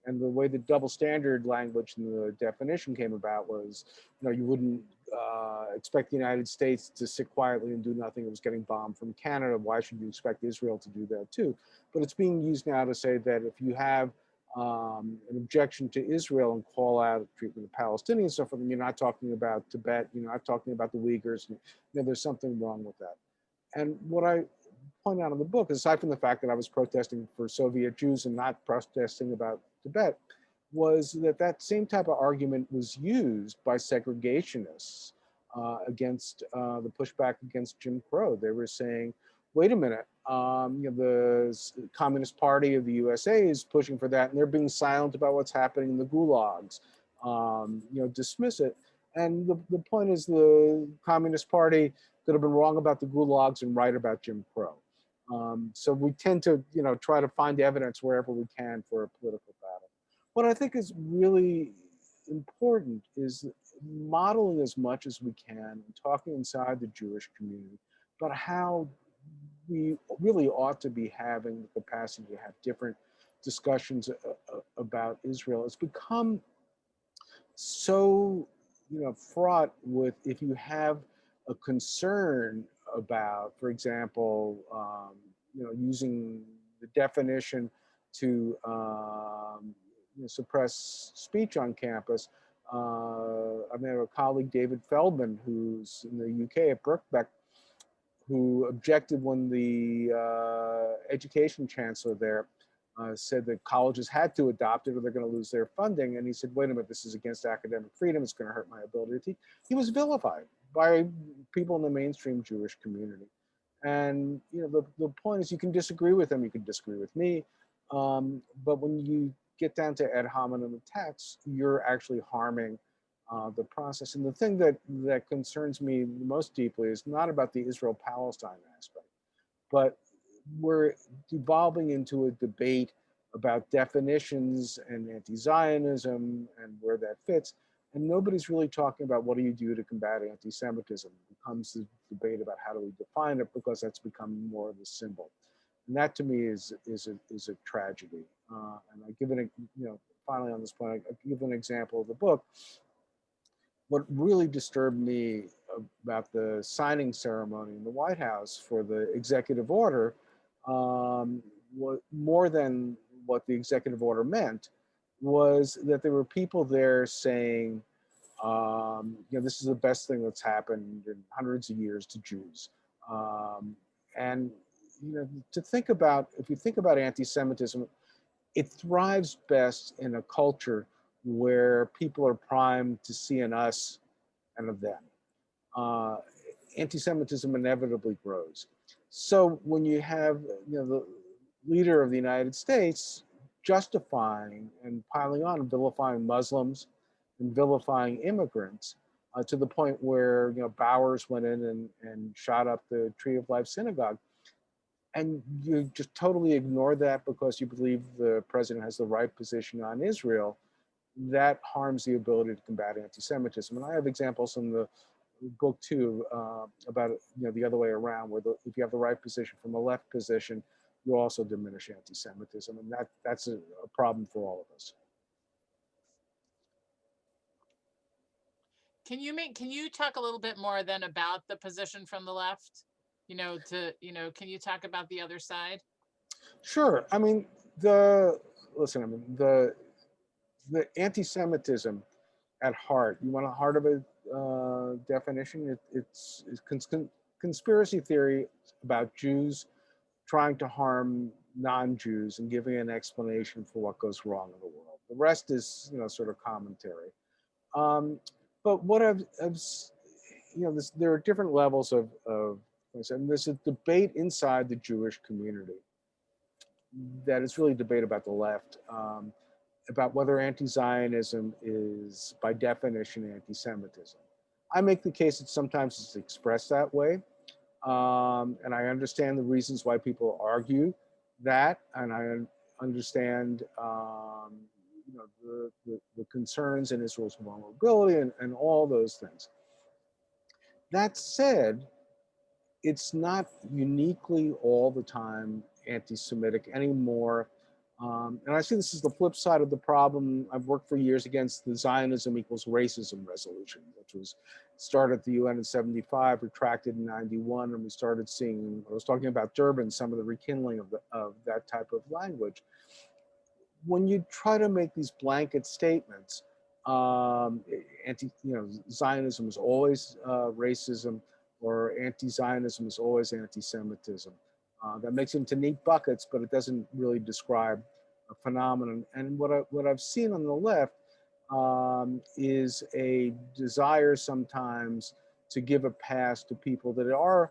And the way the double standard language in the definition came about was, you wouldn't expect the United States to sit quietly and do nothing. It was getting bombed from Canada. Why should you expect Israel to do that too? But it's being used now to say that if you have an objection to Israel and call out treatment of Palestinians, so you're not talking about Tibet, you're not talking about the Uyghurs, there's something wrong with that. And what I point out in the book, aside from the fact that I was protesting for Soviet Jews and not protesting about Tibet, was that same type of argument was used by segregationists against the pushback against Jim Crow. They were saying, wait a minute, the Communist Party of the USA is pushing for that, and they're being silent about what's happening in the gulags. Dismiss it. And the point is, the Communist Party could have been wrong about the gulags and right about Jim Crow. So we tend to, try to find evidence wherever we can for a political battle. What I think is really important is modeling as much as we can and talking inside the Jewish community about how we really ought to be having the capacity to have different discussions about Israel. It's become so, fraught with, if you have a concern about, for example, using the definition to suppress speech on campus. I met a colleague, David Feldman, who's in the UK at Birkbeck, who objected when the education chancellor there said that colleges had to adopt it or they're going to lose their funding. And he said, wait a minute, this is against academic freedom. It's going to hurt my ability to teach. He was vilified by people in the mainstream Jewish community. And the point is, you can disagree with them, you can disagree with me, but when you get down to ad hominem attacks, you're actually harming the process. And the thing that concerns me most deeply is not about the Israel-Palestine aspect, but we're devolving into a debate about definitions and anti-Zionism and where that fits. And nobody's really talking about what do you do to combat anti-Semitism. It becomes the debate about how do we define it, because that's become more of a symbol. And that to me is a tragedy. And I give it, finally on this point, I give an example of the book. What really disturbed me about the signing ceremony in the White House for the executive order, more than what the executive order meant, was that there were people there saying, this is the best thing that's happened in hundreds of years to Jews. And to think about, if you think about anti-Semitism, it thrives best in a culture where people are primed to see an us and a them. Anti-Semitism inevitably grows. So when you have the leader of the United States justifying and piling on and vilifying Muslims and vilifying immigrants to the point where Bowers went in and shot up the Tree of Life synagogue, and you just totally ignore that because you believe the president has the right position on Israel, that harms the ability to combat anti-Semitism. And I have examples in the book too about the other way around, where if you have the right position from a left position, you also diminish anti-Semitism, and that's a problem for all of us. Can you talk a little bit more then about the position from the left? Can you talk about the other side? Sure. I mean, listen, I mean, the anti-Semitism at heart, you want a heart of a definition? It's conspiracy theory about Jews trying to harm non-Jews and giving an explanation for what goes wrong in the world. The rest is, sort of commentary. But what there are different levels of things, and there's a debate inside the Jewish community that is really a debate about the left, about whether anti-Zionism is by definition anti-Semitism. I make the case that sometimes it's expressed that way, and I understand the reasons why people argue that, and I understand the concerns in Israel's vulnerability and all those things. That said, it's not uniquely all the time anti-Semitic anymore. And I see this as the flip side of the problem. I've worked for years against the Zionism equals racism resolution, which was started at the UN in 75, retracted in 91, and we started seeing, I was talking about Durban, some of the rekindling of that type of language. When you try to make these blanket statements, Zionism is always racism, or anti-Zionism is always anti-Semitism. That makes it into neat buckets, but it doesn't really describe a phenomenon. And what I've seen on the left is a desire sometimes to give a pass to people that are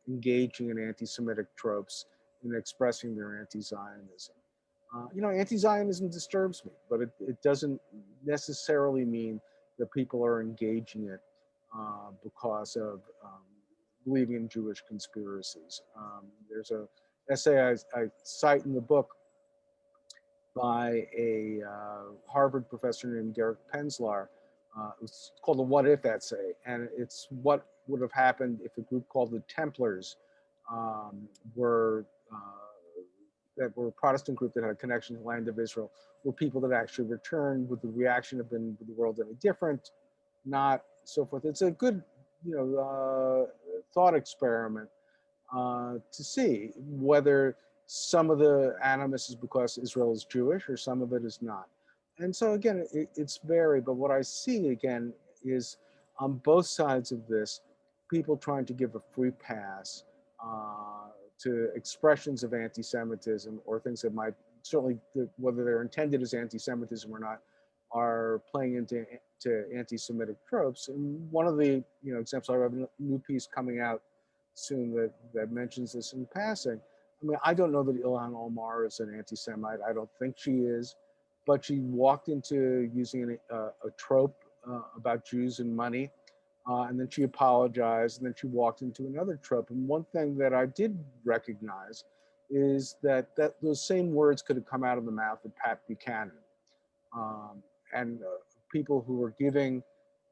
engaging in anti-Semitic tropes and expressing their anti-Zionism. Anti-Zionism disturbs me, but it doesn't necessarily mean that people are engaging it because of believing in Jewish conspiracies. There's an essay I cite in the book by a Harvard professor named Derek Penzlar. It's called the What If essay, and it's what would have happened if a group called the Templars were a Protestant group that had a connection to the land of Israel, were people that actually returned. Would the reaction have been, would the world any different? Not, so forth. It's a good, thought experiment to see whether some of the animus is because Israel is Jewish or some of it is not. And so again, it's varied, but what I see again is on both sides of this, people trying to give a free pass to expressions of anti-Semitism or things that might certainly, whether they're intended as anti-Semitism or not, are playing into anti-Semitic tropes. And one of the examples, I have a new piece coming out soon that mentions this in passing. I mean, I don't know that Ilhan Omar is an anti-Semite. I don't think she is, but she walked into using a trope about Jews and money. And then she apologized, and then she walked into another trope. And one thing that I did recognize is that those same words could have come out of the mouth of Pat Buchanan. And people who were giving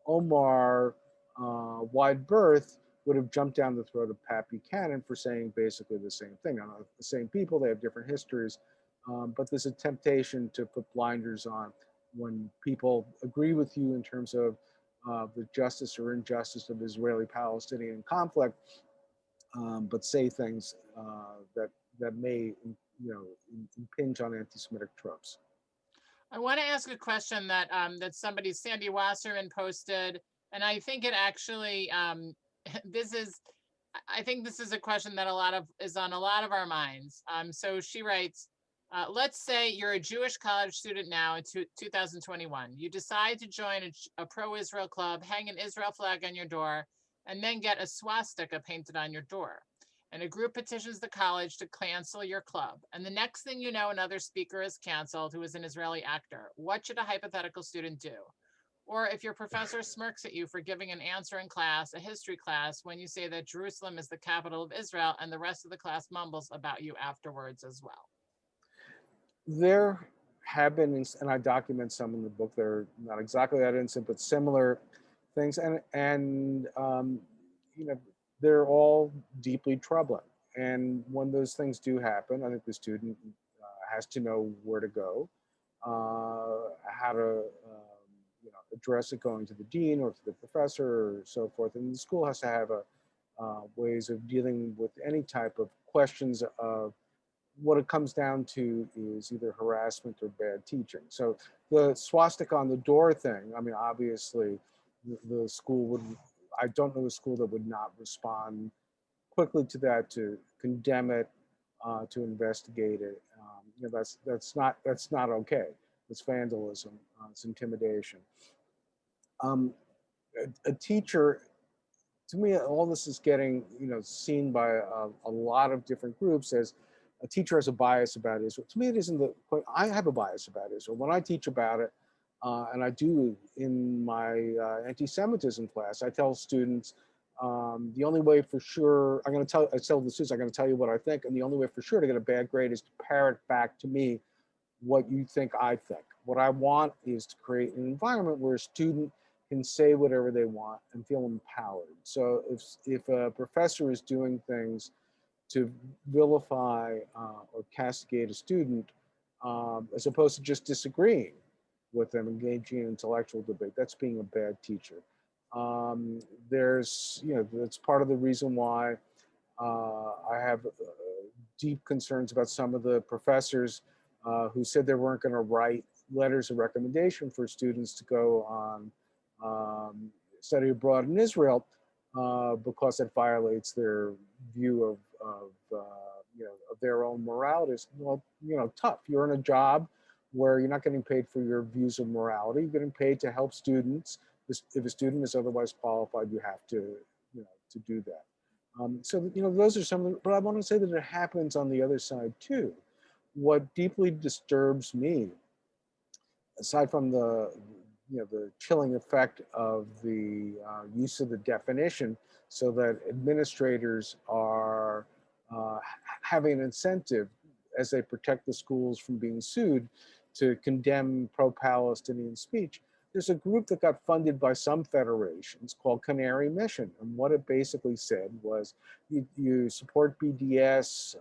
Omar wide berth would have jumped down the throat of Pat Buchanan for saying basically the same thing. I know the same people, they have different histories, but there's a temptation to put blinders on when people agree with you in terms of the justice or injustice of Israeli-Palestinian conflict, but say things that may, impinge on anti-Semitic tropes. I want to ask a question that somebody, Sandy Wasserman, posted, and I think it actually I think this is a question that is on a lot of our minds. So she writes, let's say you're a Jewish college student now in 2021. You decide to join a pro-Israel club, hang an Israel flag on your door, and then get a swastika painted on your door. And a group petitions the college to cancel your club. And the next thing you know, another speaker is canceled who is an Israeli actor. What should a hypothetical student do? Or if your professor smirks at you for giving an answer in class, a history class, when you say that Jerusalem is the capital of Israel and the rest of the class mumbles about you afterwards as well. There have been, and I document some in the book, they're not exactly that incident, but similar things. And they're all deeply troubling. And when those things do happen, I think the student has to know where to go, how to address it going to the dean or to the professor or so forth. And the school has to have ways of dealing with any type of questions of what it comes down to is either harassment or bad teaching. So the swastika on the door thing, I mean, obviously the school would, I don't know a school that would not respond quickly to that, to condemn it, to investigate it. That's not okay. It's vandalism. It's intimidation. A teacher, to me, all this is getting seen by a lot of different groups as a teacher has a bias about Israel. To me, it isn't the point. I have a bias about Israel. When I teach about it, and I do in my anti-Semitism class, I tell students the only way for sure, I tell the students, I'm going to tell you what I think, and the only way for sure to get a bad grade is to parrot back to me what you think I think. What I want is to create an environment where a student can say whatever they want and feel empowered. So if a professor is doing things to vilify or castigate a student, as opposed to just disagreeing with them, engaging in intellectual debate, that's being a bad teacher. That's part of the reason why I have deep concerns about some of the professors who said they weren't going to write letters of recommendation for students to go on study abroad in Israel because it violates their view of their own morality. Well, tough. You're in a job where you're not getting paid for your views of morality. You're getting paid to help students. If a student is otherwise qualified, you have to do that. So those are some of the, but I want to say that it happens on the other side too. What deeply disturbs me, aside from the chilling effect of the use of the definition, so that administrators are having an incentive as they protect the schools from being sued to condemn pro-Palestinian speech. There's a group that got funded by some federations called Canary Mission. And what it basically said was you support BDS,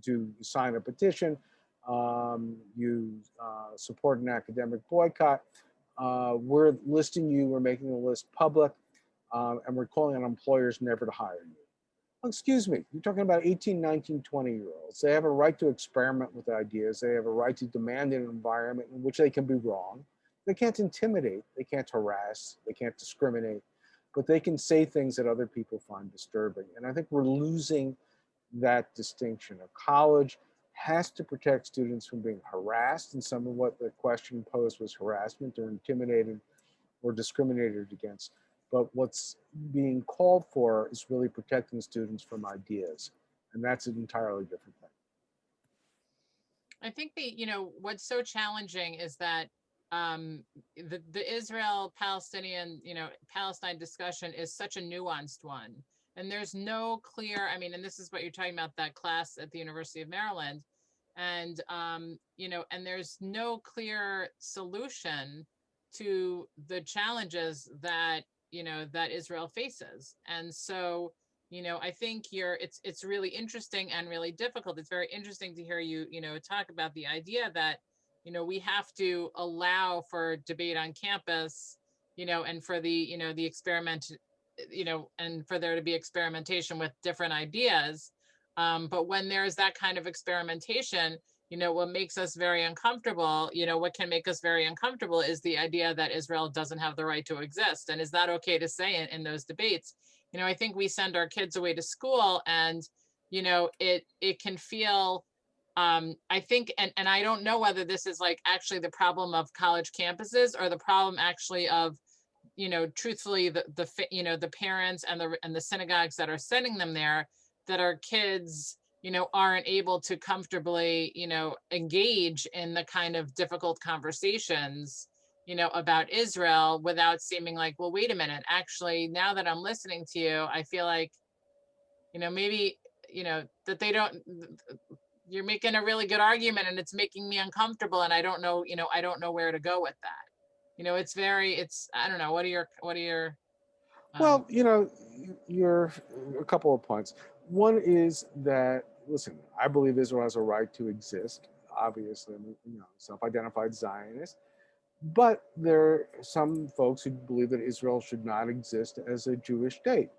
you sign a petition, you support an academic boycott. We're listing you, we're making the list public, and we're calling on employers never to hire you. Well, excuse me, you're talking about 18, 19, 20-year-olds. They have a right to experiment with ideas. They have a right to demand an environment in which they can be wrong. They can't intimidate, they can't harass, they can't discriminate, but they can say things that other people find disturbing. And I think we're losing that distinction. A college has to protect students from being harassed, and some of what the question posed was harassment or intimidated or discriminated against. But what's being called for is really protecting students from ideas. And that's an entirely different thing. I think what's so challenging is that the Israel-Palestinian, Palestine discussion is such a nuanced one. And there's no clear, and this is what you're talking about, that class at the University of Maryland. And, and there's no clear solution to the challenges that, that Israel faces. And so, I think it's really interesting and really difficult. It's very interesting to hear you, talk about the idea that, we have to allow for debate on campus, and for the, the experiment, and for there to be experimentation with different ideas. But when there's that kind of experimentation, what makes us very uncomfortable, what can make us very uncomfortable is the idea that Israel doesn't have the right to exist. And is that okay to say in those debates? I think we send our kids away to school and, it can feel, I think, and I don't know whether this is like actually the problem of college campuses or the problem actually of, truthfully, the parents and the synagogues that are sending them there, that our kids, aren't able to comfortably, engage in the kind of difficult conversations, about Israel without seeming like, well, wait a minute, actually, now that I'm listening to you, I feel like, maybe, that they don't, you're making a really good argument and it's making me uncomfortable. And I don't know, I don't know where to go with that. I don't know, what are your, Well, you're a couple of points. One is that, listen, I believe Israel has a right to exist. Obviously, I'm self-identified Zionist. But there are some folks who believe that Israel should not exist as a Jewish state.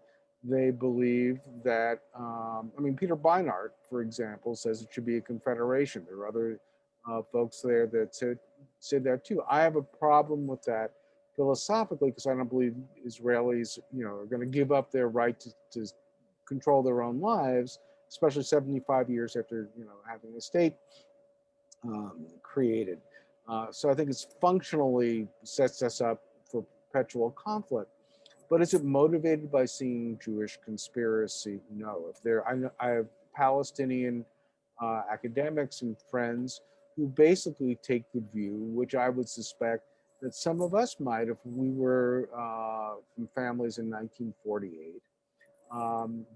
They believe that, I mean, Peter Beinart, for example, says it should be a confederation. There are other folks there that said that too. I have a problem with that philosophically because I don't believe Israelis, are going to give up their right to control their own lives, especially 75 years after, having a state created. So I think it's functionally sets us up for perpetual conflict. But is it motivated by seeing Jewish conspiracy? No. If there, I have Palestinian academics and friends who basically take the view, which I would suspect that some of us might if we were from families in 1948,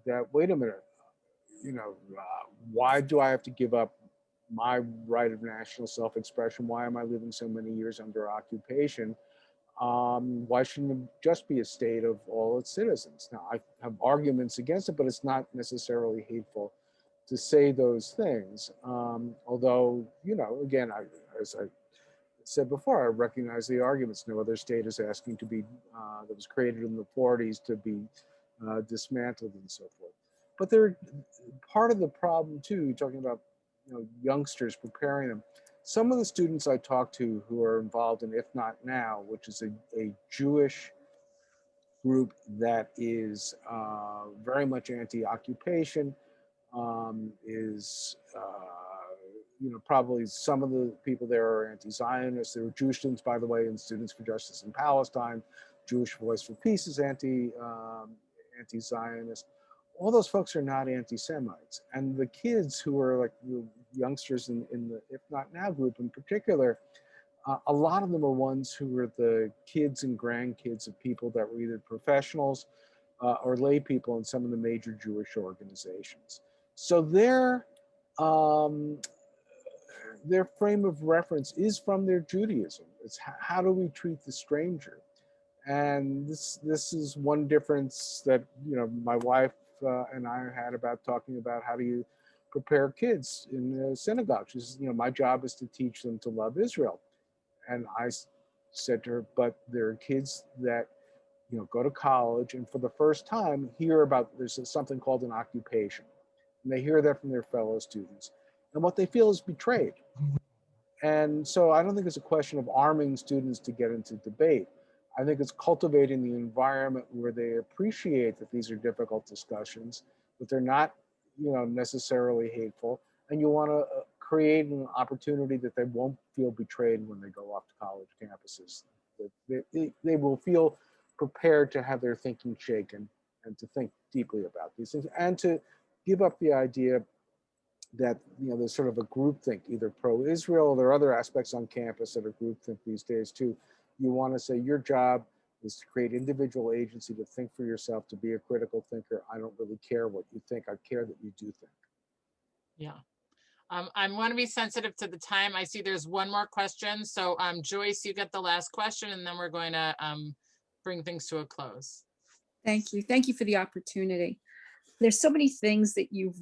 that wait a minute, why do I have to give up my right of national self-expression? Why am I living so many years under occupation? Why shouldn't it just be a state of all its citizens? Now, I have arguments against it, but it's not necessarily hateful to say those things. Although, again, as I said before, I recognize the arguments. No other state is asking to be, that was created in the 40s to be dismantled and so forth. But they're part of the problem too, you're talking about youngsters, preparing them. Some of the students I talk to who are involved in If Not Now, which is a Jewish group that is very much anti-occupation, is probably some of the people there are anti-Zionists. There were Jewish students, by the way, and Students for Justice in Palestine. Jewish Voice for Peace is anti-Zionist. All those folks are not anti-Semites. And the kids who are like the youngsters in the If Not Now group in particular, a lot of them are ones who were the kids and grandkids of people that were either professionals or lay people in some of the major Jewish organizations. So their frame of reference is from their Judaism. It's how do we treat the stranger? And this is one difference that my wife and I had about talking about how do you prepare kids in the synagogue. She says, my job is to teach them to love Israel. And I said to her, but there are kids that go to college and for the first time hear about there's something called an occupation. And they hear that from their fellow students. And what they feel is betrayed. And so I don't think it's a question of arming students to get into debate. I think it's cultivating the environment where they appreciate that these are difficult discussions, that they're not, necessarily hateful, and you want to create an opportunity that they won't feel betrayed when they go off to college campuses. That they will feel prepared to have their thinking shaken and to think deeply about these things and to give up the idea that there's sort of a groupthink, either pro-Israel. There are other aspects on campus that are groupthink these days too. You want to say your job is to create individual agency, to think for yourself, to be a critical thinker. I don't really care what you think. I care that you do think. Yeah. I want to be sensitive to the time. I see there's one more question. So Joyce, you get the last question, and then we're going to bring things to a close. Thank you. Thank you for the opportunity. There's so many things that you've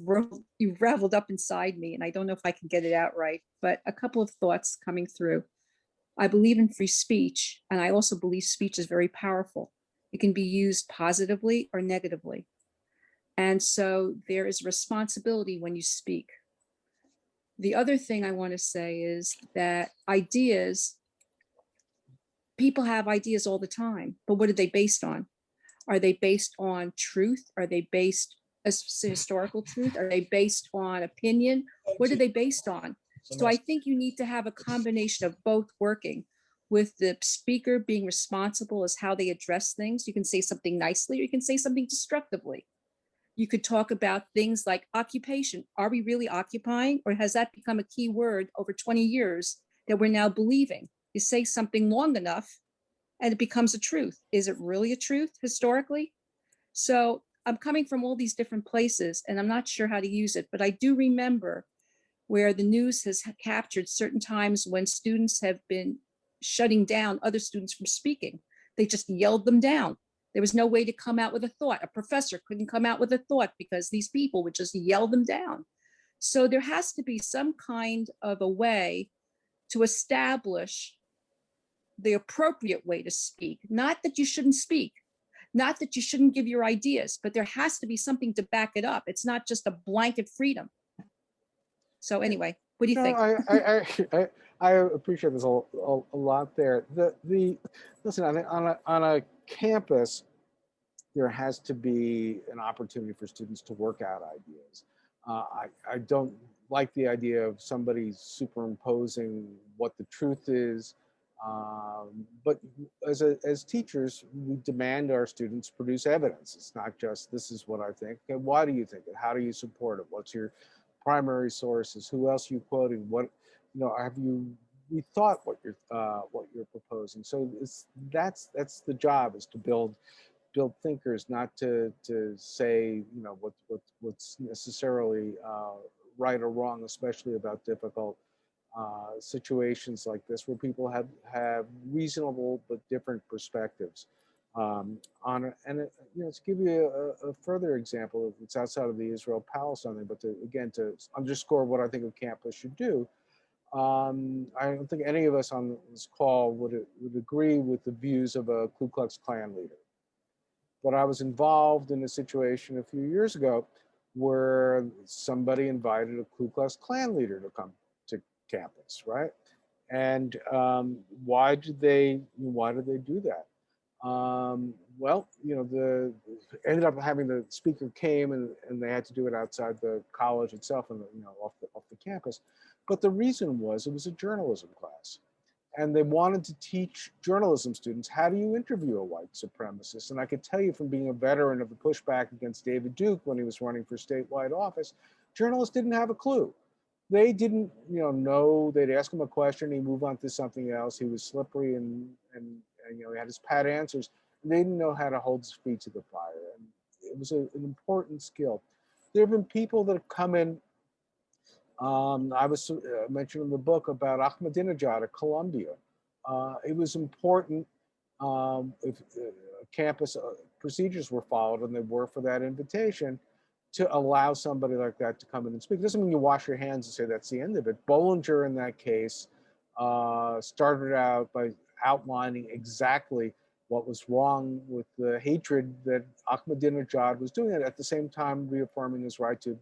raveled up inside me, and I don't know if I can get it out right, but a couple of thoughts coming through. I believe in free speech, and I also believe speech is very powerful. It can be used positively or negatively. And so there is responsibility when you speak. The other thing I want to say is that people have ideas all the time, but what are they based on? Are they based on truth? Are they based as historical truth? Are they based on opinion? What are they based on? So I think you need to have a combination of both working, with the speaker being responsible as how they address things. You can say something nicely, or you can say something destructively. You could talk about things like occupation. Are we really occupying, or has that become a key word over 20 years that we're now believing? You say something long enough and it becomes a truth. Is it really a truth historically? So I'm coming from all these different places and I'm not sure how to use it, but I do remember where the news has captured certain times when students have been shutting down other students from speaking. They just yelled them down. There was no way to come out with a thought. A professor couldn't come out with a thought because these people would just yell them down. So there has to be some kind of a way to establish the appropriate way to speak. Not that you shouldn't speak, not that you shouldn't give your ideas, but there has to be something to back it up. It's not just a blanket freedom. So anyway, what do you think? I appreciate this a lot there. Listen, I think on a campus, there has to be an opportunity for students to work out ideas. I don't like the idea of somebody superimposing what the truth is. But as teachers, we demand our students produce evidence. It's not just, this is what I think. Okay, why do you think it? How do you support it? What's your primary sources? Who else are you quoting? What, have you rethought what you're proposing? So that's the job, is to build thinkers, not to say what's necessarily right or wrong, especially about difficult situations like this, where people have reasonable but different perspectives on it. And to give you a further example, it's outside of the Israel-Palestine thing, but again to underscore what I think a campus should do. I don't think any of us on this call would agree with the views of a Ku Klux Klan leader. But I was involved in a situation a few years ago where somebody invited a Ku Klux Klan leader to come to campus, right? And why did they do that? Well, ended up having the speaker came and they had to do it outside the college itself and off the campus. But the reason was it was a journalism class. And they wanted to teach journalism students, how do you interview a white supremacist? And I could tell you from being a veteran of the pushback against David Duke when he was running for statewide office, journalists didn't have a clue. They didn't, know. They'd ask him a question, he'd move on to something else. He was slippery and he had his pat answers. They didn't know how to hold his feet to the fire. And it was an important skill. There have been people that have come in. I was mentioned in the book about Ahmadinejad at Columbia. It was important if campus procedures were followed, and they were for that invitation, to allow somebody like that to come in and speak. It doesn't mean you wash your hands and say that's the end of it. Bollinger, in that case, started out by outlining exactly what was wrong with the hatred that Ahmadinejad was doing, and at the same time reaffirming his right to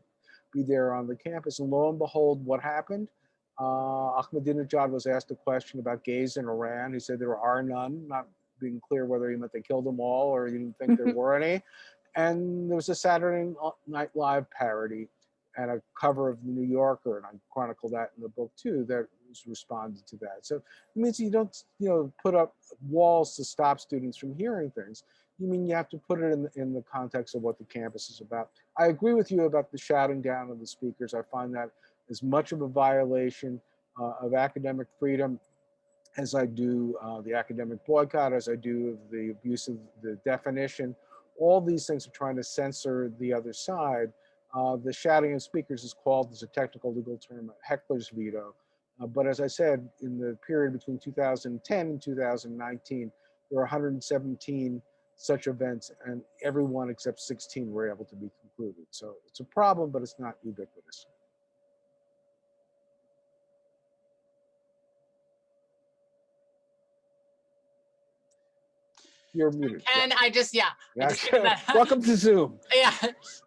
be there on the campus. And lo and behold, what happened? Ahmadinejad was asked a question about gays in Iran. He said there are none, not being clear whether he meant they killed them all or he didn't think there were any. And there was a Saturday Night Live parody and a cover of the New Yorker, and I chronicle that in the book too, that was responded to that. So it means you don't, put up walls to stop students from hearing things. You mean you have to put it in the context of what the campus is about. I agree with you about the shouting down of the speakers. I find that as much of a violation of academic freedom as I do the academic boycott, as I do of the abuse of the definition. All these things are trying to censor the other side. The shouting of speakers is called, as a technical legal term, a heckler's veto. But as I said, in the period between 2010 and 2019, there were 117 such events, and everyone except 16 were able to be concluded. So it's a problem, but it's not ubiquitous. You're muted. And yeah. I just that. Welcome to Zoom. Yeah.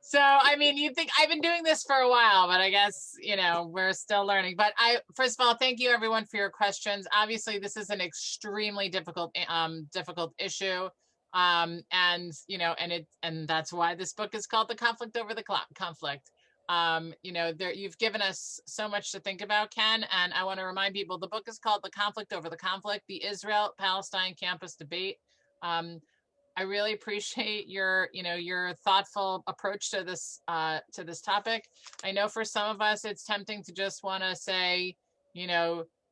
So, I mean, you think I've been doing this for a while, but I guess, we're still learning. But first of all, thank you everyone for your questions. Obviously, this is an extremely difficult issue. And that's why this book is called The Conflict Over the Conflict. You've given us so much to think about, Ken, and I want to remind people the book is called The Conflict Over the Conflict, the Israel-Palestine Campus Debate. I really appreciate your thoughtful approach to this topic. I know for some of us, it's tempting to just want to say,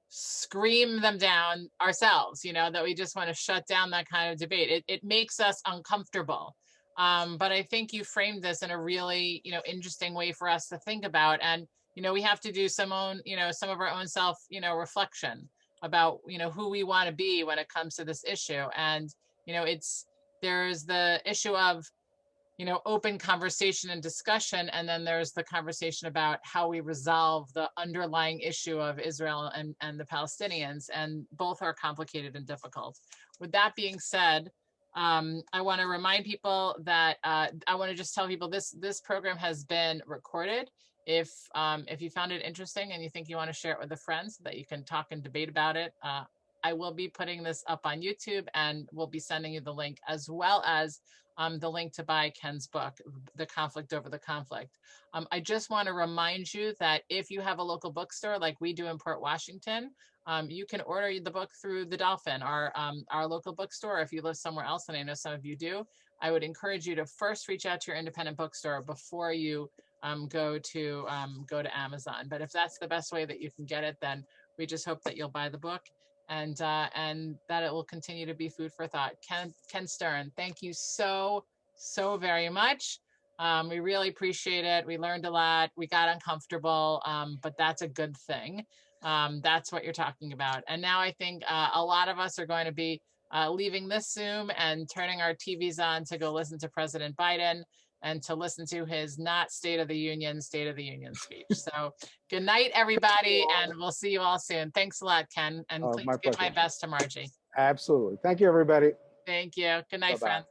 scream them down ourselves, that we just want to shut down that kind of debate. It makes us uncomfortable. But I think you framed this in a really, interesting way for us to think about. And, we have to do some of our own self, reflection about, who we want to be when it comes to this issue. And, there's the issue of open conversation and discussion. And then there's the conversation about how we resolve the underlying issue of Israel and the Palestinians. And both are complicated and difficult. With that being said, I want to remind people that I want to just tell people this program has been recorded. If you found it interesting and you think you want to share it with a friend so that you can talk and debate about it, I will be putting this up on YouTube, and we'll be sending you the link, as well as the link to buy Ken's book, The Conflict Over the Conflict. I just want to remind you that if you have a local bookstore like we do in Port Washington, you can order the book through the Dolphin, our local bookstore. If you live somewhere else, and I know some of you do, I would encourage you to first reach out to your independent bookstore before you go to Amazon. But if that's the best way that you can get it, then we just hope that you'll buy the book, and that it will continue to be food for thought. Ken Stern, thank you so very much. We really appreciate it. We learned a lot. We got uncomfortable, but that's a good thing. That's what you're talking about. And now I think a lot of us are going to be leaving this Zoom and turning our TVs on to go listen to President Biden and to listen to his not State of the Union speech. So good night, everybody, and we'll see you all soon. Thanks a lot, Ken, and please give my best to Margie. Absolutely. Thank you, everybody. Thank you. Good night, friends.